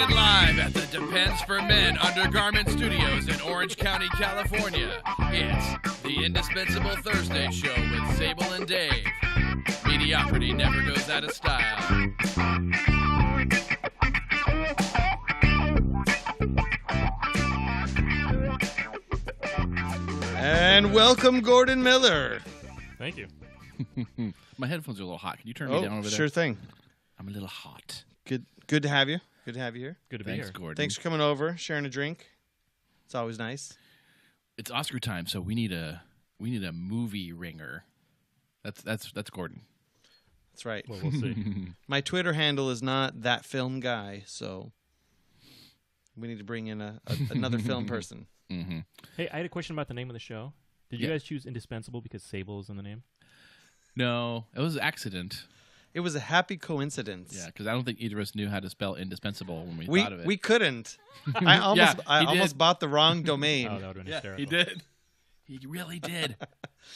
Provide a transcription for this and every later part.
Recorded live at the Depends for Men Undergarment Studios in Orange County, California. It's the Indispensable Thursday Show with Sable and Dave. Mediocrity never goes out of style. And welcome, Gordon Miller. Thank you. My headphones are a little hot. Can you turn me down over there? Sure thing. I'm a little hot. Good to have you. Good to have you here. Good to be Thanks, here. Gordon. Thanks for coming over, sharing a drink. It's always nice. It's Oscar time, so we need a movie ringer. That's Gordon. That's right. Well, we'll see. My Twitter handle is not that film guy, so we need to bring in another film person. Mm-hmm. Hey, I had a question about the name of the show. Did you guys choose Indispensable because Sable is in the name? No, it was an accident. It was a happy coincidence. Yeah, because I don't think either of us knew how to spell indispensable when we thought of it. We couldn't. I almost did. bought the wrong domain. Oh, that would have been hysterical. He did. He really did.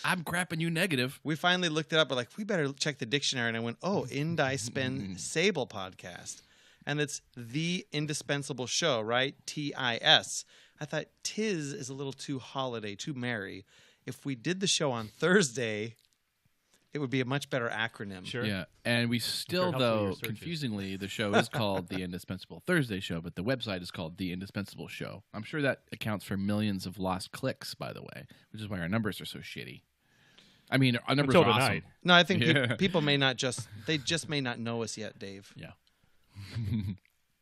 I'm crapping you negative. We finally looked it up. We're like, we better check the dictionary. And I went, Indispensable podcast. And it's the Indispensable Show, right? T-I-S. I thought Tiz is a little too holiday, too merry. If we did the show on Thursday, it would be a much better acronym. Sure. Yeah, and we still, helpful in your though, searches. confusingly, the show is called The Indispensable Thursday Show, but the website is called The Indispensable Show. I'm sure that accounts for millions of lost clicks, by the way, which is why our numbers are so shitty. I mean, our numbers Until are awesome. tonight. No, I think people may not they just may not know us yet, Dave. Yeah.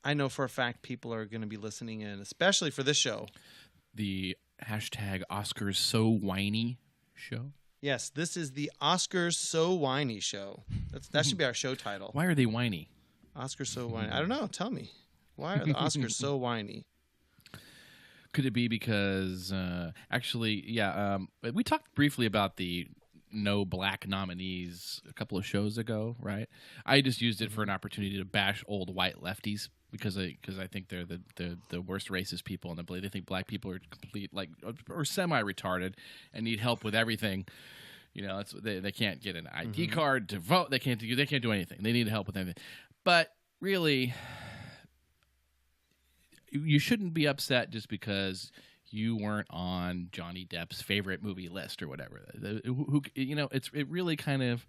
I know for a fact people are going to be listening in, especially for this show. The hashtag Oscars So Whiny show. Yes, this is the Oscars So Whiny show. That should be our show title. Why are they whiny? Oscars So Whiny. I don't know. Tell me. Why are the Oscars so whiny? Could it be because, we talked briefly about the no black nominees a couple of shows ago, right? I just used it for an opportunity to bash old white lefties because I think they're the worst racist people in the play. They think black people are complete or semi-retarded and need help with everything. You know, they can't get an ID card to vote. They can't do anything. They need help with anything. But really, you shouldn't be upset just because you weren't on Johnny Depp's favorite movie list or whatever. It really kind of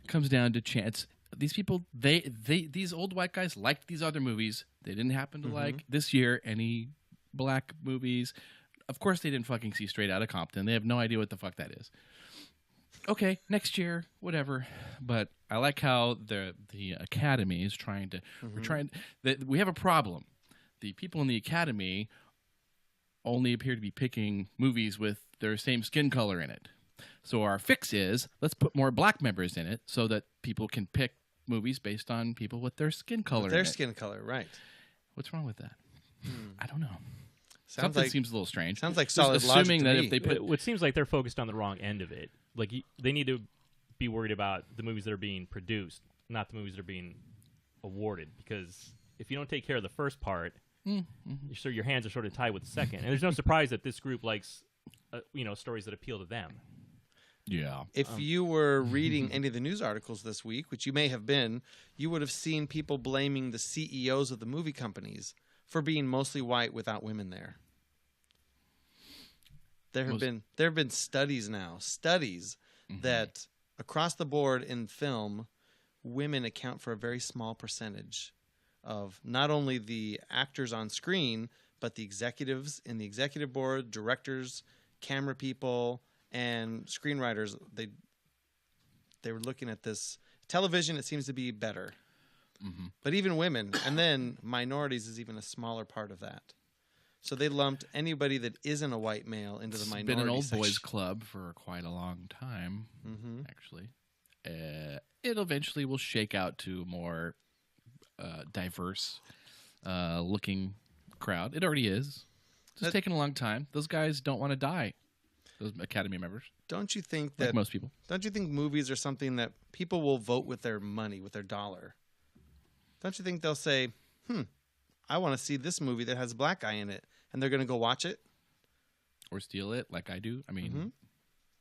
comes down to chance. These people, these old white guys liked these other movies. They didn't happen to like this year any black movies. Of course, they didn't fucking see Straight Outta Compton. They have no idea what the fuck that is. Okay, next year, whatever. But I like how the Academy is trying to. We have a problem. The people in the Academy only appear to be picking movies with their same skin color in it. So our fix is let's put more black members in it so that people can pick movies based on people with their skin color. Their skin color, right? What's wrong with that? I don't know. Something seems a little strange. Sounds like Just solid logic assuming to that me. if they put It seems like they're focused on the wrong end of it. Like they need to be worried about the movies that are being produced, not the movies that are being awarded. Because if you don't take care of the first part, so your hands are sort of tied with the second. And there's no surprise that this group likes, stories that appeal to them. yeah. If you were reading any of the news articles this week, which you may have been, you would have seen people blaming the CEOs of the movie companies for being mostly white without women there. There have been studies now, that across the board in film, women account for a very small percentage of not only the actors on screen, but the executives in the executive board, directors, camera people, and screenwriters. They were looking at this. Television, it seems to be better. But even women, and then minorities is even a smaller part of that. So they lumped anybody that isn't a white male into the minority It's been an old section. boys club for quite a long time, actually. It eventually will shake out to a more diverse looking crowd. It already is. It's just taking a long time. Those guys don't want to die, those Academy members. Don't you think Like that most people. Don't you think movies are something that people will vote with their money, with their dollar? Don't you think they'll say, I want to see this movie that has a black guy in it, and they're going to go watch it? Or steal it like I do. I mean,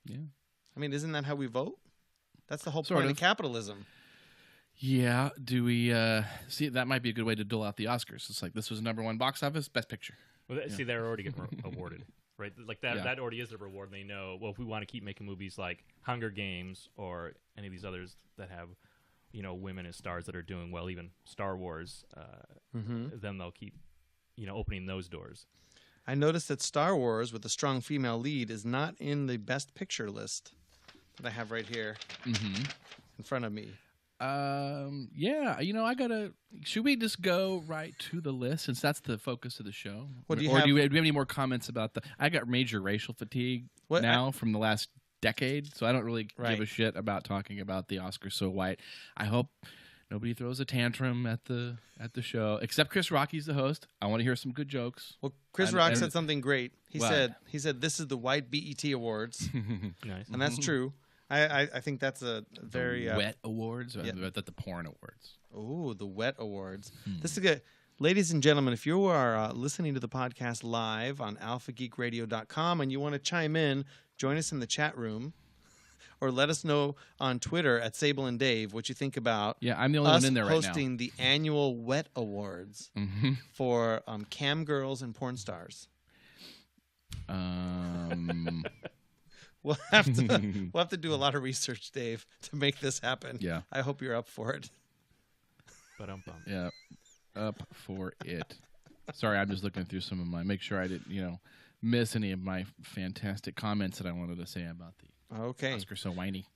yeah. I mean, isn't that how we vote? That's the whole Sort point of. of capitalism. Yeah. Do we see? That might be a good way to dole out the Oscars. It's like this was #1 box office, Best Picture. Well, see, they're already getting awarded, right? Like that. Yeah. That already is the reward. And they know. Well, if we want to keep making movies like Hunger Games or any of these others that have, women as stars that are doing well, even Star Wars, then they'll keep, opening those doors. I noticed that Star Wars, with a strong female lead, is not in the Best Picture list that I have right here in front of me. Yeah, I gotta. Should we just go right to the list since that's the focus of the show? What do you or have? do you have any more comments about the? I got major racial fatigue from the last decade, so I don't really give a shit about talking about the Oscars so white. I hope nobody throws a tantrum at the show, except Chris Rock. He's the host. I want to hear some good jokes. Well, Chris Rock said something great. He What? said this is the white BET Awards, Nice. and that's true. I think that's a very wet awards, or the porn awards. Oh, the wet awards. This is good. Ladies and gentlemen, if you are listening to the podcast live on alphageekradio.com and you want to chime in, join us in the chat room or let us know on Twitter at Sable and Dave what you think about I'm the only one in there right now. hosting the annual wet awards for cam girls and porn stars. We'll have to do a lot of research, Dave, to make this happen. Yeah. I hope you're up for it. But Yeah, up for it. Sorry, I'm just looking through some of make sure I didn't, miss any of my fantastic comments that I wanted to say about the Oscar so whiny.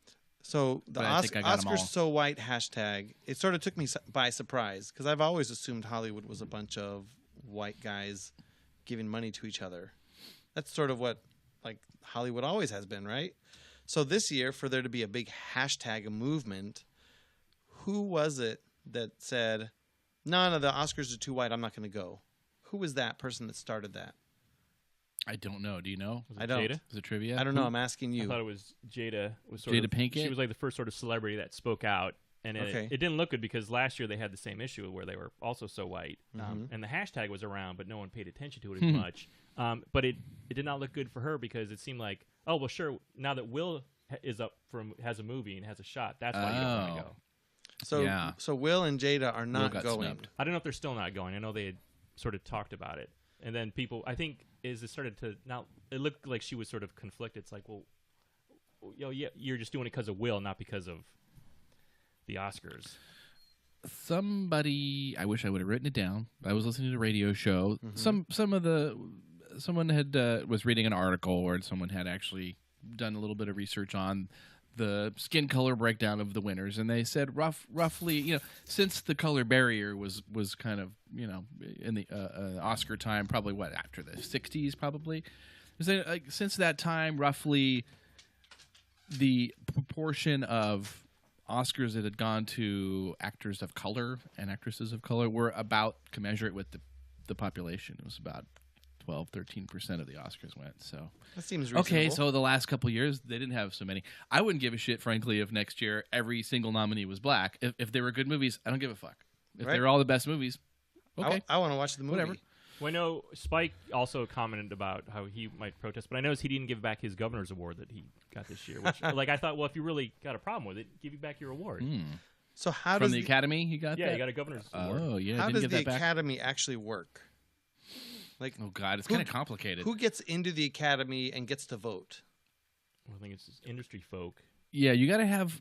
So the I think I got 'em Oscar all. so white hashtag, it sort of took me by surprise because I've always assumed Hollywood was a bunch of white guys giving money to each other. That's sort of what Hollywood always has been, right? So this year, for there to be a big hashtag movement, who was it that said, no, the Oscars are too white, I'm not going to go? Who was that person that started that? I don't know. Do you know? I don't. Jada? Is it trivia? I don't know. I'm asking I you. thought it was Jada. Jada Pinkett? She was like the first sort of celebrity that spoke out, and it didn't look good because last year they had the same issue where they were also so white, and the hashtag was around, but no one paid attention to it as much. But it did not look good for her because it seemed like, oh well, sure. Now that Will has a movie and has a shot, that's why you don't want to go. So Will and Jada are not got going. snubbed. I don't know if they're still not going. I know they had sort of talked about it, and then people, I think, it started to now. It looked like she was sort of conflicted. It's like, well, you're just doing it because of Will, not because of the Oscars. Somebody, I wish I would have written it down. I was listening to a radio show. Someone had was reading an article, or someone had actually done a little bit of research on the skin color breakdown of the winners, and they said roughly, since the color barrier was kind of, in the Oscar time, probably after the 60s, probably. Since that time, roughly the proportion of Oscars that had gone to actors of color and actresses of color were about commensurate with the population. It was about 12-13% of the Oscars went. So That seems reasonable. okay. So the last couple of years they didn't have so many. I wouldn't give a shit, frankly, if next year every single nominee was black. If they were good movies, I don't give a fuck. If Right. they were all the best movies, okay. I want to watch the movie. Whatever. Well, I know Spike also commented about how he might protest, but I noticed he didn't give back his governor's award that he got this year. Which, I thought, well, if you really got a problem with it, give you back your award. So how From does the Academy, he got Yeah, that? he got a governor's award. Oh yeah, how didn't does get the that back. Academy actually work? Oh god, it's kind of complicated. Who gets into the Academy and gets to vote? I think it's just industry folk. Yeah, you got to have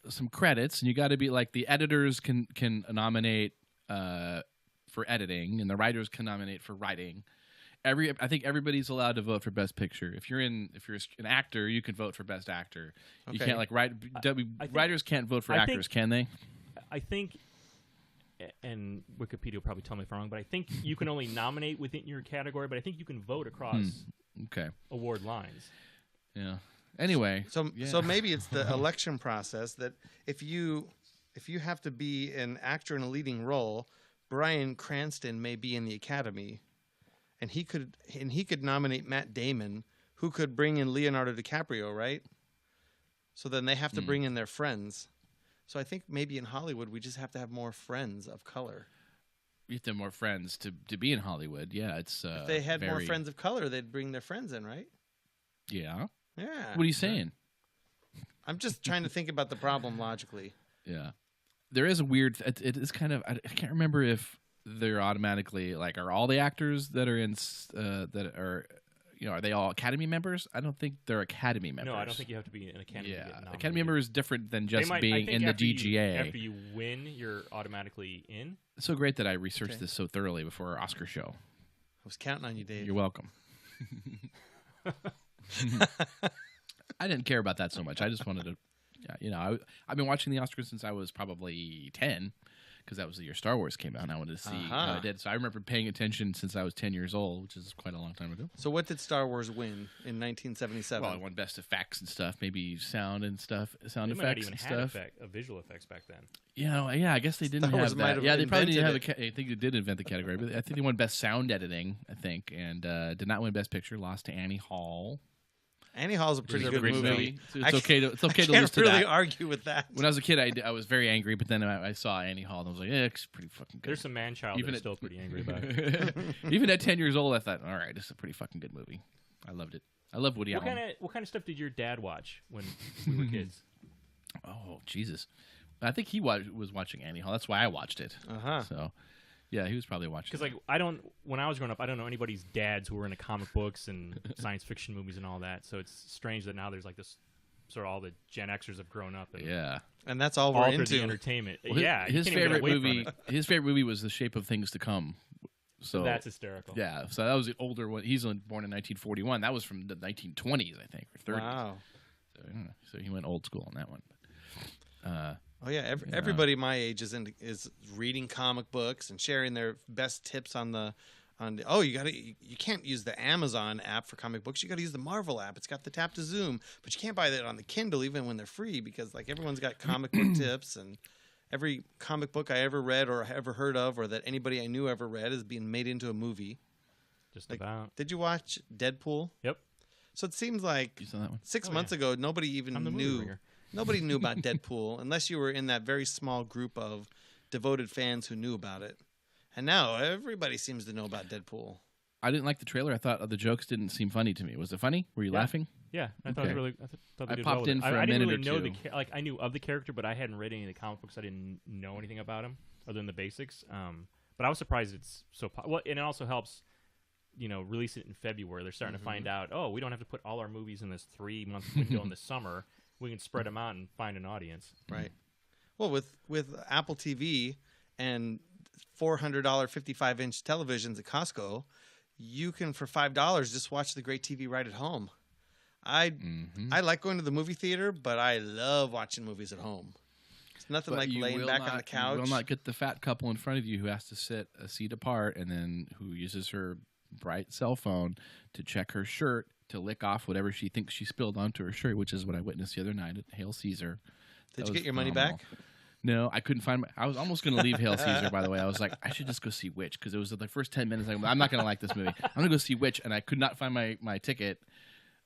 some credits, and you got to be like the editors can nominate for editing, and the writers can nominate for writing. I think everybody's allowed to vote for Best Picture. If you're an actor, you can vote for Best Actor. You Okay. can't writers can't vote for I actors, can they? I think, and Wikipedia will probably tell me if I'm wrong, but I think you can only nominate within your category, but I think you can vote across Okay. award lines. Yeah. Anyway, So maybe it's the election process that if you have to be an actor in a leading role, Bryan Cranston may be in the Academy, and he could nominate Matt Damon, who could bring in Leonardo DiCaprio, right? So then they have to bring in their friends. So I think maybe in Hollywood we just have to have more friends of color. you have to have more friends to be in Hollywood. Yeah, it's If they had more friends of color, they'd bring their friends in, right? Yeah. Yeah. What are you saying? I'm just trying to think about the problem logically. Yeah. There is a weird. It is kind of. I can't remember if they're automatically like. Are all the actors that are in that are, are they all Academy members? I don't think they're Academy members. No, I don't think you have to be an Academy. Yeah, to get nominated. Academy member is different than just I being think in the after DGA. After you win, you're automatically in. It's so great that I researched this so thoroughly before our Oscar show. I was counting on you, Dave. You're welcome. I didn't care about that so much. I just wanted to, I've been watching the Oscars since I was probably 10, because that was the year Star Wars came out, and I wanted to see how it did. So I remember paying attention since I was 10 years old, which is quite a long time ago. So what did Star Wars win in 1977? Well, it won Best Effects and stuff, maybe sound and stuff, sound They might not effects even and stuff. visual effects back then. Yeah, I guess they didn't Star Wars have might that. have Yeah, they probably didn't have invented I think they did invent the category, but I think they won Best Sound Editing, I think, and did not win Best Picture, lost to Annie Hall. Annie Hall's a pretty Which is good a great movie. It's okay to I lose can't to really that. argue with that. When I was a kid, I was very angry, but then I saw Annie Hall, and I was like, it's pretty fucking good. There's some man-child Even that's at- still pretty angry about it. Even at 10 years old, I thought, all right, this is a pretty fucking good movie. I loved it. I love Woody Allen. What kind of stuff did your dad watch when we were kids? Oh, Jesus. I think he was watching Annie Hall. That's why I watched it. Uh-huh. So, yeah, he was probably watching Because when I was growing up, I don't know anybody's dads who were into comic books and science fiction movies and all that. So it's strange that now there's like this sort of all the Gen Xers have grown up and Yeah. And that's all all we're for the into. entertainment. Well, yeah, you his can't even get favorite away from movie. it. His favorite movie was The Shape of Things to Come. So That's hysterical. yeah. So that was the older one. He's born in 1941. That was from the 1920s, I think, or 30s. Wow. So he went old school on that one. Oh yeah, everybody my age is reading comic books and sharing their best tips on the. You can't use the Amazon app for comic books. You got to use the Marvel app. It's got the tap to zoom, but you can't buy that on the Kindle even when they're free, because like everyone's got comic book tips, and every comic book I ever read or ever heard of or that anybody I knew ever read is being made into a movie. Just Like, about. did you watch Deadpool? Yep. So it seems like You saw that one? 6 Oh, months ago nobody even I'm the movie knew. ringer. Nobody knew about Deadpool unless you were in that very small group of devoted fans who knew about it. And now everybody seems to know about Deadpool. I didn't like the trailer. I thought the jokes didn't seem funny to me. Was it funny? Were you Yeah. laughing? Yeah, I thought Okay. it really. Thought they I did popped well with in it. for a I didn't minute really or know two. I knew of the character, but I hadn't read any of the comic books. I didn't know anything about him other than the basics. But I was surprised it's so well, and it also helps. Release it in February. They're starting to find out. Oh, we don't have to put all our movies in this 3-month window in the summer. We can spread them out and find an audience. Right. Well, with Apple TV and $400 55-inch televisions at Costco, you can for $5 just watch the great TV right at home. I like going to the movie theater, but I love watching movies at home. It's nothing But like you laying will back not, on the couch. You will not get the fat couple in front of you who has to sit a seat apart and then who uses her bright cell phone to check her shirt to lick off whatever she thinks she spilled onto her shirt, which is what I witnessed the other night at Hail Caesar. Did That you was get your money phenomenal. back? No, I couldn't find I was almost going to leave Hail Caesar, by the way. I was like, I should just go see Witch, because it was the first 10 minutes. I'm not going to like this movie. I'm going to go see Witch, and I could not find my ticket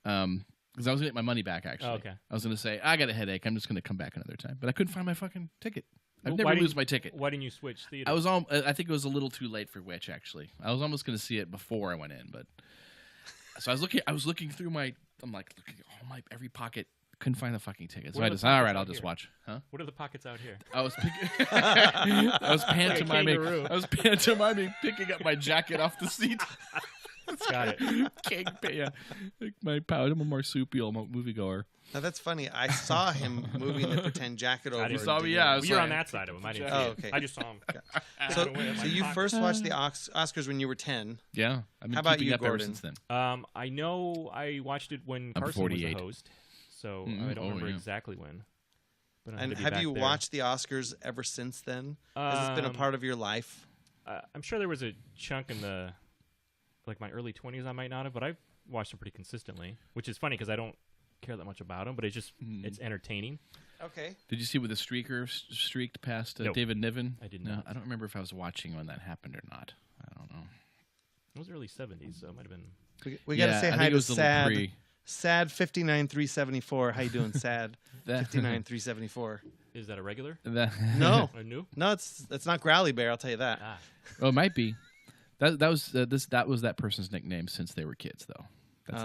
because I was going to get my money back, actually. Oh, okay. I was going to say, I got a headache. I'm just going to come back another time. But I couldn't find my fucking ticket. I'd Well, never why lose didn't- my ticket. Why didn't you switch theater? I think it was a little too late for Witch, actually. I was almost going to see it before I went in, but so I was looking through looking every pocket, couldn't find the fucking ticket. So What I are the decided, all pockets right, I'll out just here? watch. Huh? What are the pockets out here? I was I was pantomiming. kangaroo. I was pantomiming, picking up my jacket off the seat. Got it. King, yeah, like my pouch. I'm a marsupial moviegoer. Now that's funny. I saw him moving the pretend jacket over. You saw to me, the- yeah, I was You're like- on that side of him. I didn't. Oh, see it. okay. I just saw him. So, Away at my so you pocket. first watched the Oscars when you were 10. Yeah, I've been How about keeping you, up ever Gordon? since then. I know I watched it when I'm Carson was 48. a host, so Mm-mm. I don't Oh, remember yeah. exactly when. But I had And to be have back you there. watched the Oscars ever since then? Has this been a part of your life? I'm sure there was a chunk in my early 20s I might not have, but I've watched them pretty consistently, which is funny because I don't care that much about them, but it's just it's entertaining. Okay. Did you see where the streaker streaked past Nope. David Niven? I did No, not. I don't remember if I was watching when that happened or not. I don't know. It was early 70s, so it might have been. We got to Yeah, say I hi think it to was a little Sad. pre. Sad 59374. How you doing, Sad? That- 59374. Is that a regular? No. A new? No, it's not Growly Bear, I'll tell you that. Ah, Oh, it might be. That was that person's nickname since they were kids, though.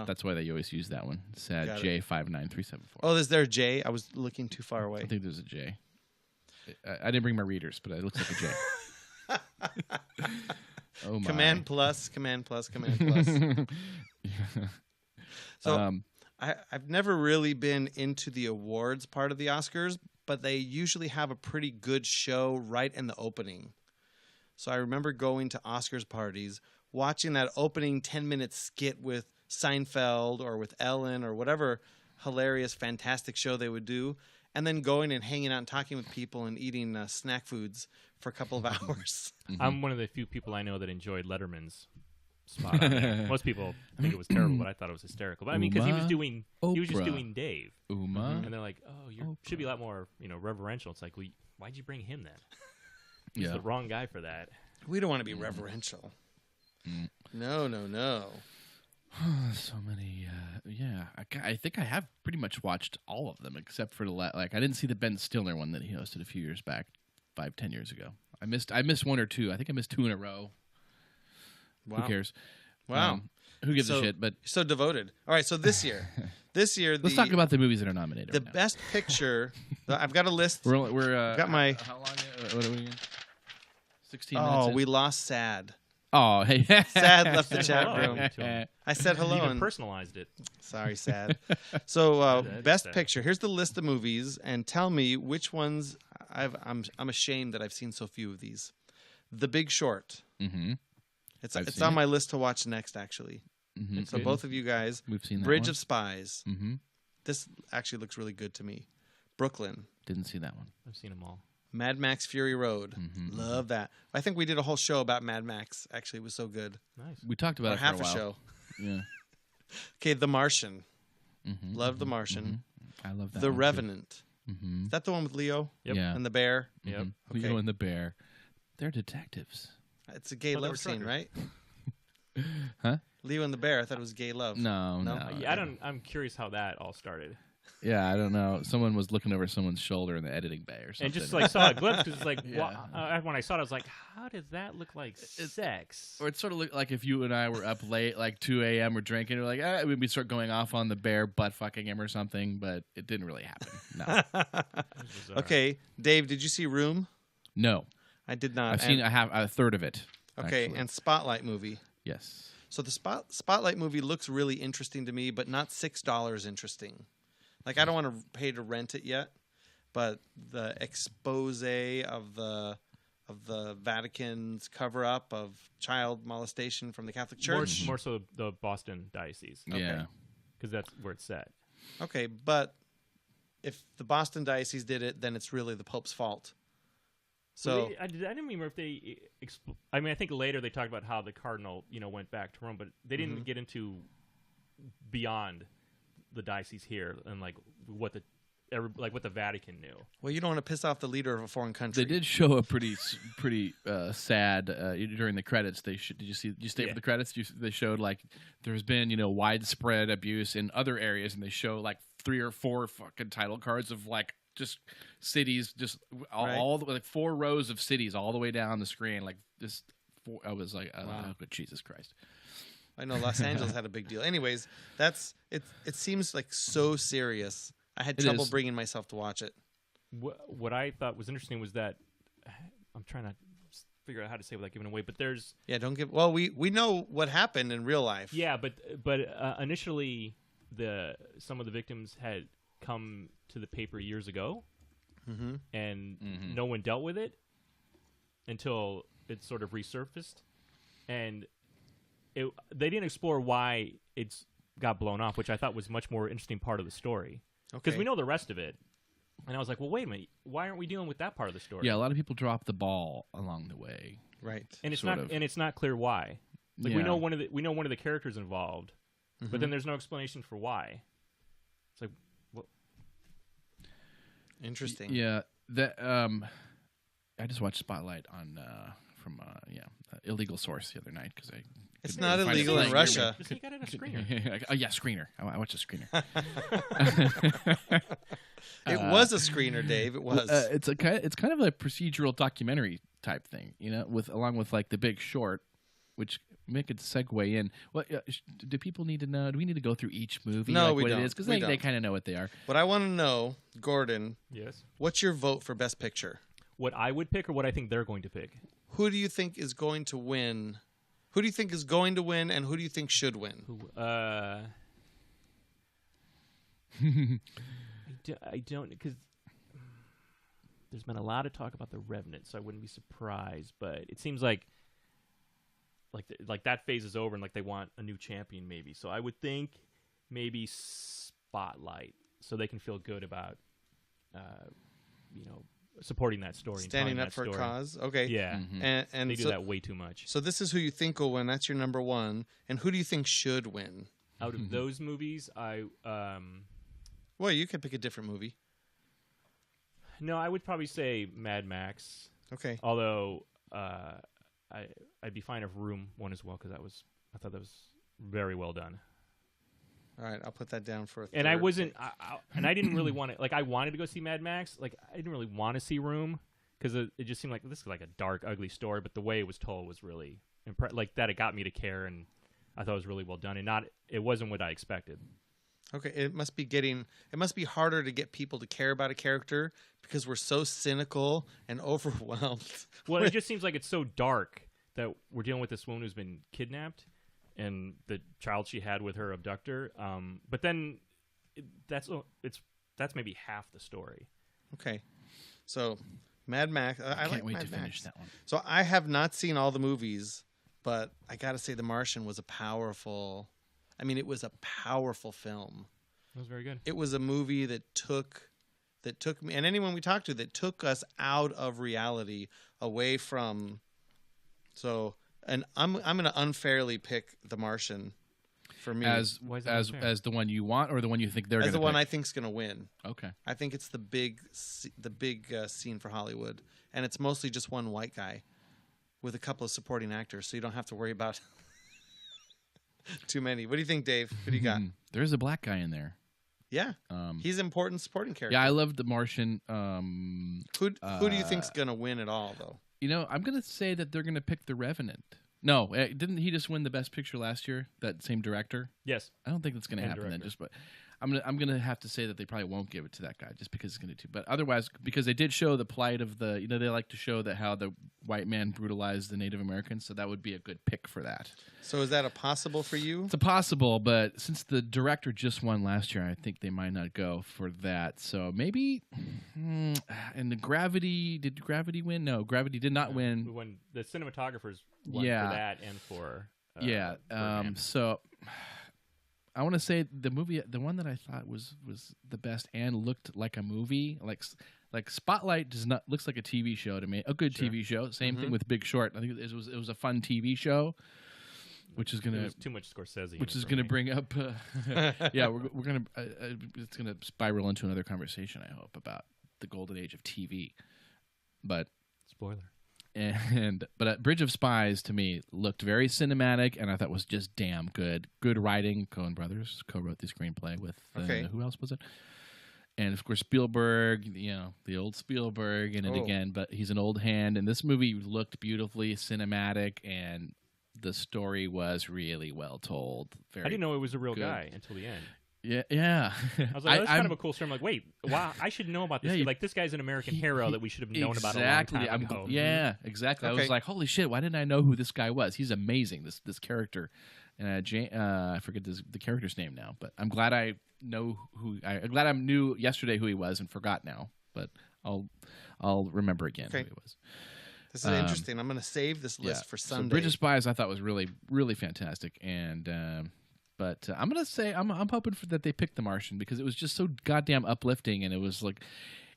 That's why they always use that one. Sad Got it. J59374. Oh, is there a J? I was looking too far away. I think there's a J. I didn't bring my readers, but it looks like a J. Oh my. Command plus. So I've never really been into the awards part of the Oscars, but they usually have a pretty good show right in the opening. So I remember going to Oscars parties, watching that opening 10-minute skit with Seinfeld or with Ellen or whatever hilarious, fantastic show they would do, and then going and hanging out and talking with people and eating snack foods for a couple of hours. I'm one of the few people I know that enjoyed Letterman's spot on there. Most people think it was terrible, but I thought it was hysterical. But I mean, because he was just doing Dave. Uma. And they're like, oh, you should be a lot more, reverential. It's like, well, why'd you bring him then? He's the wrong guy for that. We don't want to be reverential. No. So many. I think I have pretty much watched all of them except for I didn't see the Ben Stiller one that he hosted a few years back, 5-10 years ago. I missed one or two. I think I missed 2 in a row. Wow. Who cares? Wow. Who gives a shit? But so devoted. All right. So this year, let's talk about the movies that are nominated. The right now. best picture. I've got a list. We're got my. How long? What are we in? 16 minutes. Oh, we lost Sad. Oh, hey. Sad left the Said chat hello room. to him. I said hello He even and personalized it. sorry, Sad. So best sad. picture. Here's the list of movies, and tell me which ones. I'm ashamed that I've seen so few of these. The Big Short. Mm-hmm. It's on my list to watch next, actually. Mm-hmm. So both of you guys. We've seen that Bridge one. of Spies. Mm-hmm. This actually looks really good to me. Brooklyn. Didn't see that one. I've seen them all. Mad Max Fury Road. Mm-hmm. Love that. I think we did a whole show about Mad Max. Actually, it was so good. Nice. We talked about Or it for half a while. show. Yeah. Okay, The Martian. Mm-hmm. Love The Martian. Mm-hmm. I love that. The one, too. Revenant. Mm-hmm. Is that the one with Leo Yep. Yeah. and the bear? Yep. Mm-hmm. Okay. Leo and the bear. They're detectives. It's a gay Oh, they were love scene, truckers. right? Huh? Leo and the bear. I thought it was gay love. No. I'm curious how that all started. Yeah, I don't know. Someone was looking over someone's shoulder in the editing bay or something. And just like saw a glimpse because it's like, Yeah. when I saw it, I was like, how does that look like sex? Or it sort of looked like if you and I were up late, like 2 a.m., we're drinking, we're like, we'd start going off on the bear, butt fucking him or something, but it didn't really happen. No. Okay, Dave, did you see Room? No. I did not. I've seen a third of it. Okay, actually. and Spotlight movie. Yes. So the Spotlight movie looks really interesting to me, but not $6 interesting. Like, I don't want to pay to rent it yet, but the expose of the Vatican's cover up of child molestation from the Catholic Church. More so the Boston diocese. Yeah. Because that's where it's set. Okay, but if the Boston diocese did it, then it's really the Pope's fault. So I didn't remember if they. I mean, I think later they talked about how the cardinal, went back to Rome, but they didn't get into beyond the diocese here and like what the Vatican knew. well, you don't want to piss off the leader of a foreign country. They did show a pretty sad during the credits. Did you stay for the credits? They showed like there's been widespread abuse in other areas, and they show like 3 or 4 fucking title cards of like just cities, just all the, like 4 rows of cities all the way down the screen. Like this, I was like, oh, Jesus Christ. I know Los Angeles had a big deal. Anyways, that's it. It seems like so serious. I had trouble bringing myself to watch it. What I thought was interesting was that I'm trying to figure out how to say without giving away, but there's don't give. Well, we know what happened in real life. Yeah, but initially some of the victims had come to the paper years ago, and no one dealt with it until it sort of resurfaced, and they didn't explore why it's got blown off, which I thought was much more interesting part of the story. Because we know the rest of it. And I was like, well, wait a minute. Why aren't we dealing with that part of the story? Yeah, a lot of people drop the ball along the way. Right. And it's not clear why. Like we know one of the characters involved, but then there's no explanation for why. It's like, what? Interesting. Yeah, that I just watched Spotlight on from illegal source the other night because it's not illegal in Russia. Just look at it a screener. Oh yeah, screener. I watched a screener. It was a screener, Dave. It was. It's kind of a procedural documentary type thing, along with like The Big Short, which make it segue in. What do people need to know? Do we need to go through each movie? No, like we what don't. It is because We they don't. kind of know what they are. But I want to know, Gordon. Yes. What's your vote for Best Picture? What I would pick or what I think they're going to pick? Who do you think is going to win? Who do you think is going to win, and who do you think should win? I don't, because there's been a lot of talk about the Revenant, so I wouldn't be surprised. But it seems like that phase is over, and like they want a new champion, maybe. So I would think maybe Spotlight, so they can feel good about, supporting that story, Standing and up for that a story. cause. Okay. Yeah, And they do so, that way too much. So this is who you think will win. That's your number one. And who do you think should win? Out of those movies, Well, you could pick a different movie. No, I would probably say Mad Max. Okay. Although I'd be fine if Room won as well, because I thought that was very well done. All right, I'll put that down for a third. And I wasn't, I didn't really want to, like, I wanted to go see Mad Max. Like, I didn't really want to see Room, because it just seemed like this is like a dark, ugly story. But the way it was told was really like that. It got me to care, and I thought it was really well done. And it wasn't what I expected. Okay, it must be harder to get people to care about a character because we're so cynical and overwhelmed. Well, it just seems like it's so dark that we're dealing with this woman who's been kidnapped and the child she had with her abductor. But then that's maybe half the story. Okay, so Mad Max. I Can't like wait Mad to Max. finish that one. So I have not seen all the movies, but I got to say, The Martian was a powerful. I mean, it was a powerful film. It was very good. It was a movie that took me and anyone we talked to that took us out of reality, away from. So, and I'm going to unfairly pick The Martian for me As Why is that unfair? as the one you want, or the one you think they're as going to the one pick? I think's going to win. Okay. I think it's the big scene for Hollywood, and it's mostly just one white guy with a couple of supporting actors, so you don't have to worry about too many. What do you think, Dave? What do you got? There's a black guy in there. Yeah, he's an important supporting character. Yeah, I love The Martian. Who do you think's gonna win it all, though? I'm going to say that they're going to pick The Revenant. No, didn't he just win the Best Picture last year? That same director. Yes. I don't think that's going to And happen then. director. But I'm gonna have to say that they probably won't give it to that guy just because it's gonna do. But otherwise, because they did show the plight of the, they like to show that how the white man brutalized the Native Americans, so that would be a good pick for that. So is that a possible for you? It's a possible, but since the director just won last year, I think they might not go for that. So maybe, and the Gravity, did Gravity win? No, Gravity did not win. When the cinematographers won Yeah. for that and for Yeah. Birdman. So I want to say the movie, the one that I thought was the best and looked like a movie, like Spotlight looks like a TV show to me, a good Sure. TV show. Same thing with Big Short. I think it was a fun TV show, which is It gonna was too much Scorsese. in which it is for gonna me. bring up we're gonna it's gonna spiral into another conversation, I hope, about the golden age of TV. But Spoiler. But Bridge of Spies to me looked very cinematic, and I thought was just damn good. Good writing. Coen Brothers co-wrote the screenplay with who else was it? And of course Spielberg, the old Spielberg in it again. But he's an old hand, and this movie looked beautifully cinematic, and the story was really well told. I didn't know it was a real good. guy until the end. Yeah. I was like, that's kind of a cool story. I'm like, wait, wow, I should know about this. Yeah, Like, this guy's an American hero that we should have known about a long exactly. time ago. Yeah, exactly. I Okay. was like, holy shit, why didn't I know who this guy was? He's amazing, this character. I forget the character's name now, but I'm glad I know I'm glad I knew yesterday who he was and forgot now, but I'll remember again who he was. This is interesting. I'm going to save this list for Sunday. So Bridge of Spies I thought was really, really fantastic, and but I'm gonna say I'm hoping that they pick The Martian because it was just so goddamn uplifting, and it was like,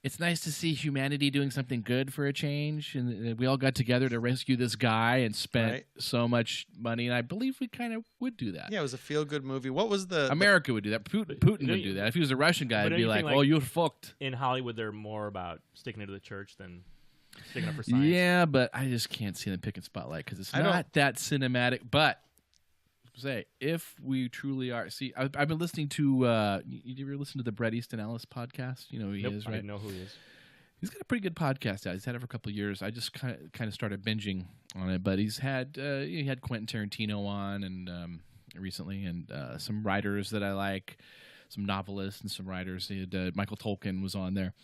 it's nice to see humanity doing something good for a change, and we all got together to rescue this guy and spent so much money, and I believe we kind of would do that. Yeah, it was a feel-good movie. What was the America would do that. Putin would do that. If he was a Russian guy, But I'd be don't you like, think, "Well, you're fucked." In Hollywood, they're more about sticking to the church than sticking up for science. Yeah, but I just can't see them picking Spotlight because it's not that cinematic. But say if we truly are, see, I've been listening to. You ever listen to the Bret Easton Ellis podcast? You know who he Nope, is, I right? didn't know who he is. He's got a pretty good podcast out. He's had it for a couple of years. I just kind of started binging on it, but he had Quentin Tarantino on and recently, and some writers that I like, some novelists and some writers. He had Michael Tolkien was on there,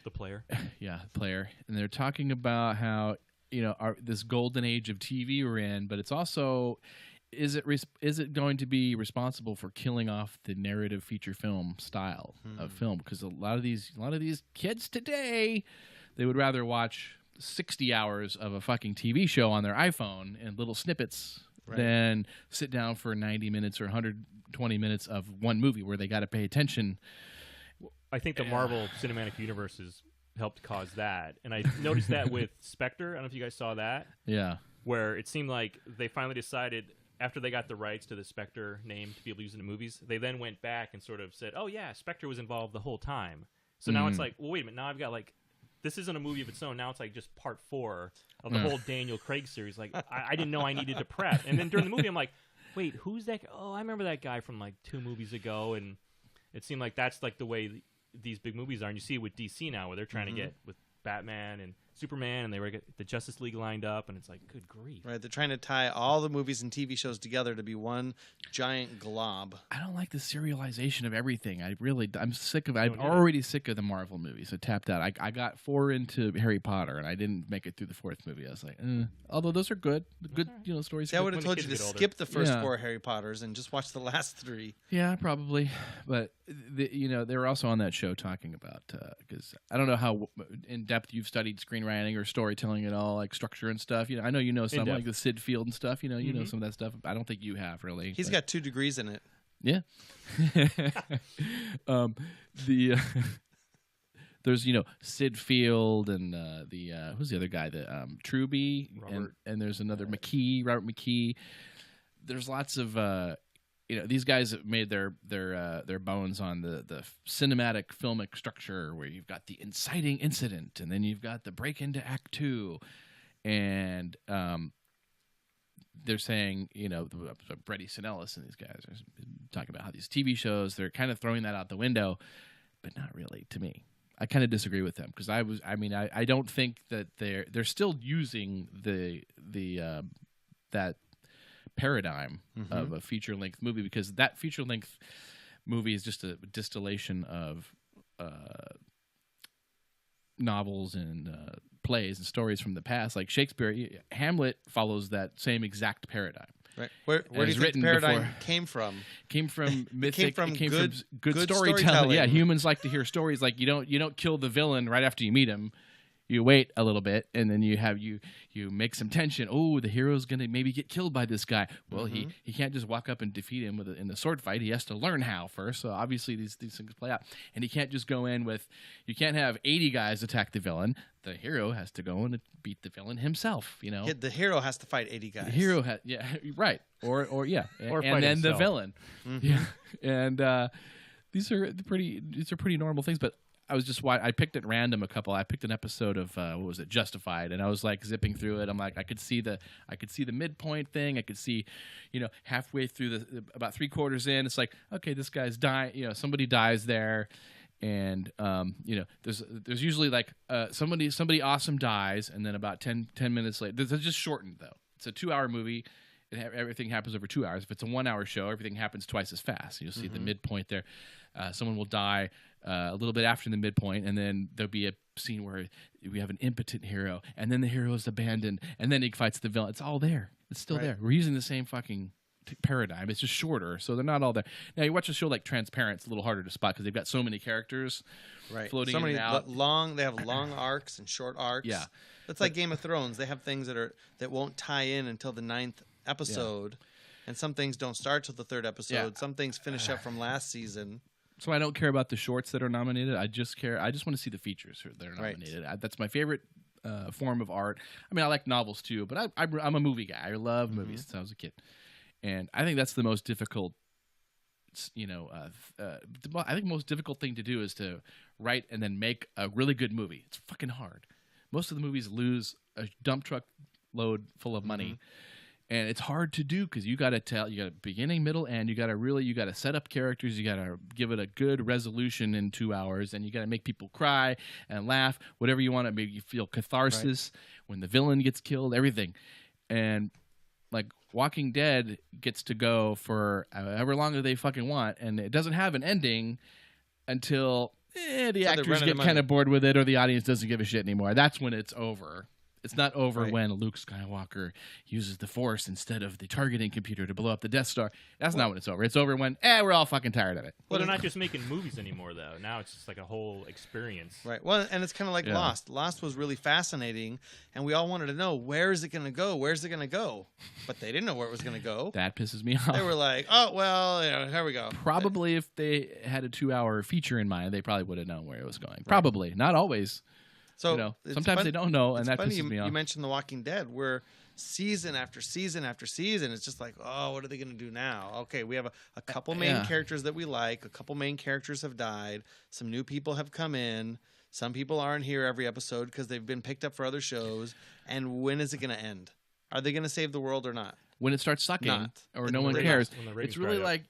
The player. Yeah, player. And they're talking about how, this golden age of TV we're in, but it's also, is it going to be responsible for killing off the narrative feature film style of film? Because a lot of these kids today, they would rather watch 60 hours of a fucking TV show on their iPhone and little snippets than sit down for 90 minutes or 120 minutes of one movie where they got to pay attention. I think the Marvel Cinematic Universe has helped cause that. And I noticed that with Spectre. I don't know if you guys saw that. Yeah. Where it seemed like they finally decided, after they got the rights to the Spectre name to be able to use it in movies, they then went back and sort of said, oh, yeah, Spectre was involved the whole time. So now it's like, well, wait a minute. Now I've got like, this isn't a movie of its own. Now it's like just part 4 of the whole Daniel Craig series. Like, I didn't know I needed to prep. And then during the movie, I'm like, wait, who's that? Oh, I remember that guy from like 2 movies ago. And it seemed like that's like the way these big movies are. And you see it with DC now, where they're trying to get with Batman and Superman, and they were get the Justice League lined up, and it's like, good grief. Right, they're trying to tie all the movies and TV shows together to be one giant glob. I don't like the serialization of everything. I'm sick of. I'm already sick of the Marvel movies. I tapped out. I got 4 into Harry Potter, and I didn't make it through the 4th movie. I was like, although those are good, stories. See, I would have told you to skip the first Yeah. 4 Harry Potters and just watch the last 3. Yeah, probably. But they were also on that show talking about because I don't know how in depth you've studied screenwriting or storytelling at all, like structure and stuff. I know some like the Sid Field and stuff. You know some of that stuff. I don't think you have really. He's got 2 degrees in it. Yeah. There's Sid Field and who's the other guy that Truby and there's another Robert McKee. There's lots of these guys have made their bones on the cinematic filmic structure, where you've got the inciting incident and then you've got the break into Act 2, and they're saying Brett Easton Ellis and these guys are talking about how these TV shows, they're kind of throwing that out the window, but not really to me. I kind of disagree with them because I don't think that they're still using that paradigm of a feature-length movie, because that feature-length movie is just a distillation of novels and plays and stories from the past. Like Shakespeare, Hamlet follows that same exact paradigm. Right. Where do you think the paradigm came from? Came from mythic. It came from good storytelling. Yeah, humans like to hear stories. Like you don't kill the villain right after you meet him. You wait a little bit, and then you make some tension. Oh, the hero's gonna maybe get killed by this guy. Well, he can't just walk up and defeat him in the sword fight. He has to learn how first. So obviously these things play out, and he can't just go in with. You can't have 80 guys attack the villain. The hero has to go in and beat the villain himself. Yeah, the hero has to fight 80 guys. The hero has right or yeah, or and then himself. The villain. Yeah, and these are pretty normal things, but. I picked at random a couple. I picked an episode of Justified, and I was like zipping through it. I'm like, I could see the midpoint thing. I could see, halfway through about 3/4 in, it's like, okay, this guy's dying. Somebody dies there, and there's usually like somebody awesome dies, and then about 10 minutes later, this is just shortened though. It's a 2-hour movie. Everything happens over 2 hours. If it's a 1-hour show, everything happens twice as fast. You'll see the midpoint there. Someone will die a little bit after the midpoint, and then there'll be a scene where we have an impotent hero, and then the hero is abandoned, and then he fights the villain. It's all there. It's still there. We're using the same fucking paradigm. It's just shorter, so they're not all there. Now, you watch a show like Transparent, it's a little harder to spot because they've got so many characters floating in and out. They have long arcs and short arcs. Yeah. That's like Game of Thrones. They have things that won't tie in until the 9th episode, and some things don't start till the 3rd episode. Yeah. Some things finish up from last season. So I don't care about the shorts that are nominated. I just want to see the features that are nominated. That's my favorite form of art. I mean, I like novels too, but I'm a movie guy. I love movies since I was a kid, and I think that's the most difficult. I think the most difficult thing to do is to write and then make a really good movie. It's fucking hard. Most of the movies lose a dump truck load full of money. And it's hard to do because you got a beginning, middle, end. You got to set up characters. You got to give it a good resolution in 2 hours, and you got to make people cry and laugh, whatever you want to make you feel catharsis when the villain gets killed, everything. And like Walking Dead gets to go for however long they fucking want, and it doesn't have an ending until the So they're actors running get the kind money. of bored with it, or the audience doesn't give a shit anymore. That's when it's over. It's not over Right. when Luke Skywalker uses the Force instead of the targeting computer to blow up the Death Star. That's not when it's over. It's over when, we're all fucking tired of it. Well, they're not just making movies anymore, though. Now it's just like a whole experience. Right. Well, and it's kind of like Yeah. Lost. Lost was really fascinating, and we all wanted to know, where is it going to go? Where's it going to go? But they didn't know where it was going to go. That pisses me off. They were like, oh, well, here we go. Probably if they had a 2-hour feature in mind, they probably would have known where it was going. Probably. Not always. So It's sometimes they don't know, and it's that funny pisses me off. you mentioned The Walking Dead, where season after season after season, it's just like, oh, what are they going to do now? Okay, we have a couple main characters that we like. A couple main characters have died. Some new people have come in. Some people aren't here every episode because they've been picked up for other shows. And when is it going to end? Are they going to save the world or not? When it starts sucking, Not. or In no the one ratings- cares. when the ratings It's really dry up. like,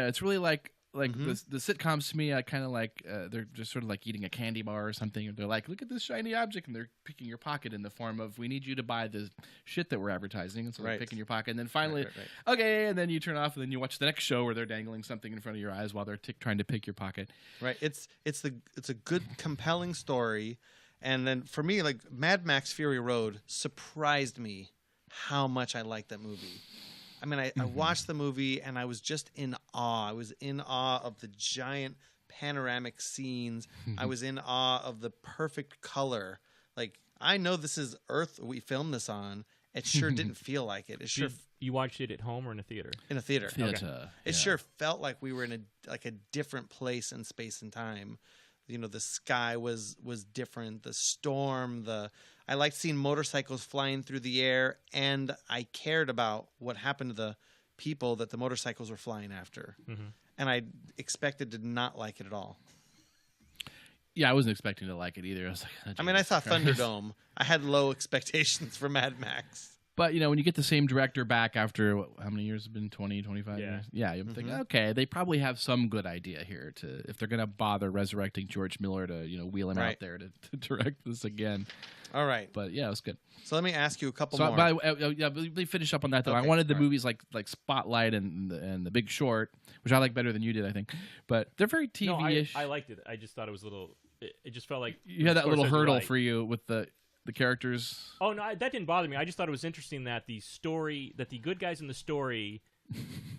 it's really like Mhm. the sitcoms to me. I kind of like they're just sort of like eating a candy bar or something. They're like, look at this shiny object, and they're picking your pocket in the form of, we need you to buy the shit that we're advertising. And so they're Right. picking your pocket, and then finally, Right. okay, and then you turn off, and then you watch the next show where they're dangling something in front of your eyes while they're trying to pick your pocket. Right. It's a good, compelling story. And then for me, like Mad Max Fury Road surprised me how much I liked that movie. I mean, I watched the movie and I was just in awe. I was in awe of the giant panoramic scenes. I was in awe of the perfect color. Like, I know this is Earth we filmed this on. It sure didn't feel like it. It sure You watched it at home or in a theater? in a theater. Theater. It sure felt like we were in a different place in space and time. You know, the sky was different. The storm. I liked seeing motorcycles flying through the air, and I cared about what happened to the people that the motorcycles were flying after. Mhm. And I expected to not like it at all. Yeah, I wasn't expecting to like it either. I was like, I mean, I Jesus saw Christ. Thunderdome. I had low expectations for Mad Max. But, when you get the same director back after, how many years have been? 20, 25 Yeah. years? Yeah, you think, Mhm. okay, they probably have some good idea here if they're going to bother resurrecting George Miller to, wheel him Right. out there to direct this again. All right. But, yeah, it was good. So let me ask you a couple So, more. by the way, let me finish up on that, though. I Okay, wanted the all right. movies like Spotlight and The Big Short, which I like better than you did, I think. But they're very No, TV-ish. I liked it. I just thought it was a little. It just felt like You had that little Scorsese hurdle right. for you with the characters. Oh no, that didn't bother me. I just thought it was interesting that the good guys in the story,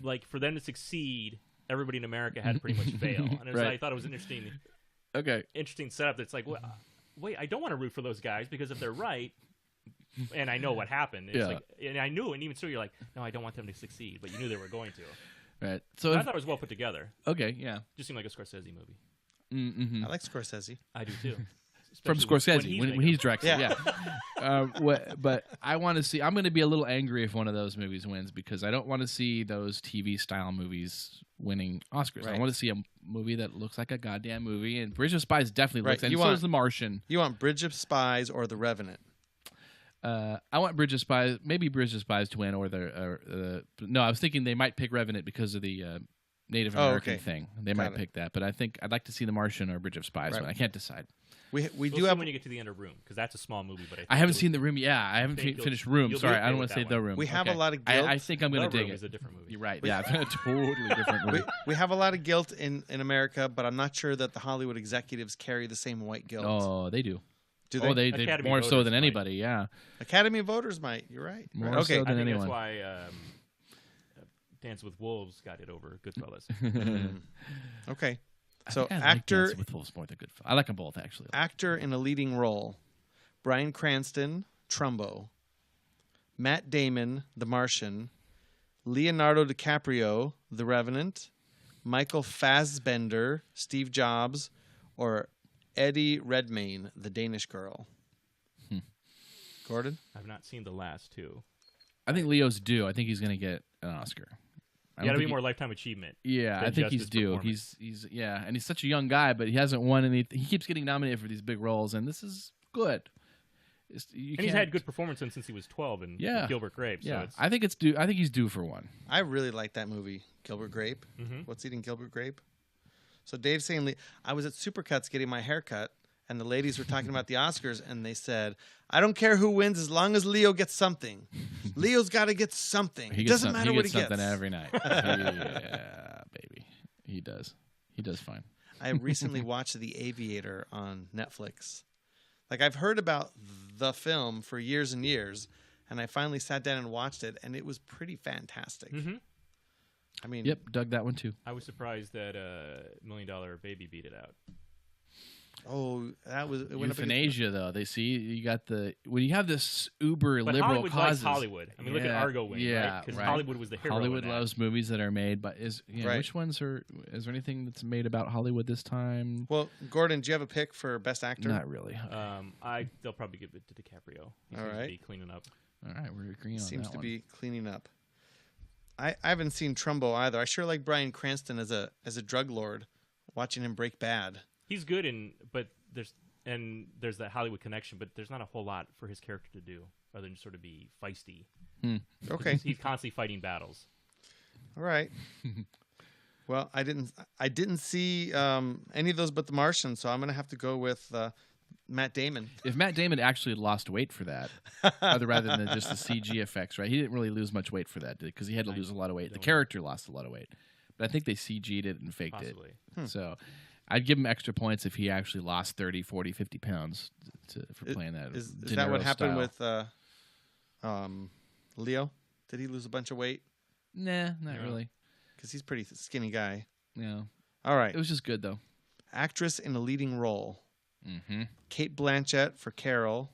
like for them to succeed, everybody in America had to pretty much fail. And Right. I thought it was interesting Okay. setup. That's like, wait, I don't want to root for those guys because if they're right, and I know what happened, it's Yeah. like, and I knew, and even so, you're like, no, I don't want them to succeed, but you knew they were going to. Right. So, I thought it was well put together. okay, yeah. Just seemed like a Scorsese movie. Mm-hmm. I like Scorsese. I do too. From Especially Scorsese when he's directing. Yeah. Yeah. But I want to see. I'm going to be a little angry if one of those movies wins because I don't want to see those TV style movies winning Oscars. I Right. want to see a movie that looks like a goddamn movie. And Bridge of Spies definitely looks. Right. And You so want- does The Martian. You want Bridge of Spies or The Revenant? I want Bridge of Spies. Maybe Bridge of Spies to win, or no. I was thinking they might pick Revenant because of the Native Oh, American okay. thing. They Got might it. pick that, but I think I'd like to see The Martian or Bridge of Spies. Right. But I can't decide. We We'll do see have when you get to the end of Room because that's a small movie, but I haven't seen The Room. Yeah, I haven't think you'll- finished Room. you'll be Sorry, okay I don't with want to say that The one. Room. We have Okay. a lot of guilt. I think I'm going to dig Room it. is a different movie. You're right. Yeah, a totally different movie. we have a lot of guilt in America, but I'm not sure that the Hollywood executives carry the same white guilt. Oh, they do. Do they? Oh, they Academy more so voters than might. anybody. Yeah. Academy voters might. You're right. More Right. Okay. so I than think anyone. that's why Dance with Wolves got it over Goodfellas. Okay. I So think I like actor Dancing with Wolves more than Goodfellas. I like them both actually. actor in a leading role: Bryan Cranston, Trumbo; Matt Damon, The Martian; Leonardo DiCaprio, The Revenant; Michael Fassbender, Steve Jobs; or Eddie Redmayne, The Danish Girl. Gordon? I've not seen the last two. I think Leo's due. I think he's going to get an Oscar. I Got don't to be think more lifetime achievement. Yeah, than I think just he's his due. performance. He's yeah, and he's such a young guy, but he hasn't won anything. He keeps getting nominated for these big roles, and this is good. And he's had good performances since he was 12 in Yeah. Gilbert Grape. So Yeah, it's, I think it's due. I think he's due for one. I really like that movie, Gilbert Grape. Mhm. What's Eating Gilbert Grape? So Dave's saying, I was at Supercuts getting my hair cut, and the ladies were talking about the Oscars, and they said, I don't care who wins as long as Leo gets something. Leo's got to get something. He It gets doesn't matter he what gets he gets. something every night. Yeah, baby, he does. He does fine. I recently watched The Aviator on Netflix. Like, I've heard about the film for years and years, and I finally sat down and watched it, and it was pretty fantastic. Mm-hmm. I mean, Yep, dug that one too. I was surprised that $1 Million Baby beat it out. oh, that was it went up against- Euthanasia, though, they see you got when you have this uber But liberal Hollywood causes. likes Hollywood. I mean, look at Argo win, right? Because Hollywood was the hero. Hollywood in that. loves movies that are made, but Right. which ones are? Is there anything that's made about Hollywood this time? Well, Gordon, do you have a pick for Best Actor? Not really. They'll probably give it to DiCaprio. He All seems to right. be cleaning up. All right, we're agreeing on Seems that to one. be cleaning up. I haven't seen Trumbo either. I sure like Bryan Cranston as a drug lord. Watching him break bad. He's good but there's that Hollywood connection, but there's not a whole lot for his character to do other than sort of be feisty. Okay, He's constantly fighting battles. all right. Well, I didn't see any of those but The Martian, so I'm gonna have to go with Matt Damon. If Matt Damon actually lost weight for that, rather than just the CG effects, right? He didn't really lose much weight for that because he had to lose a lot of weight. The character lost a lot of weight, but I think they CG'd it and faked Possibly. it. So I'd give him extra points if he actually lost 30, 40, 50 pounds for playing that. Is De that what Niro happened style. with Leo? Did he lose a bunch of weight? Nah, not No. really. Because he's a pretty skinny guy. No, All right. it was just good though. Actress in a leading role. Mm-hmm. Kate Blanchett for Carol.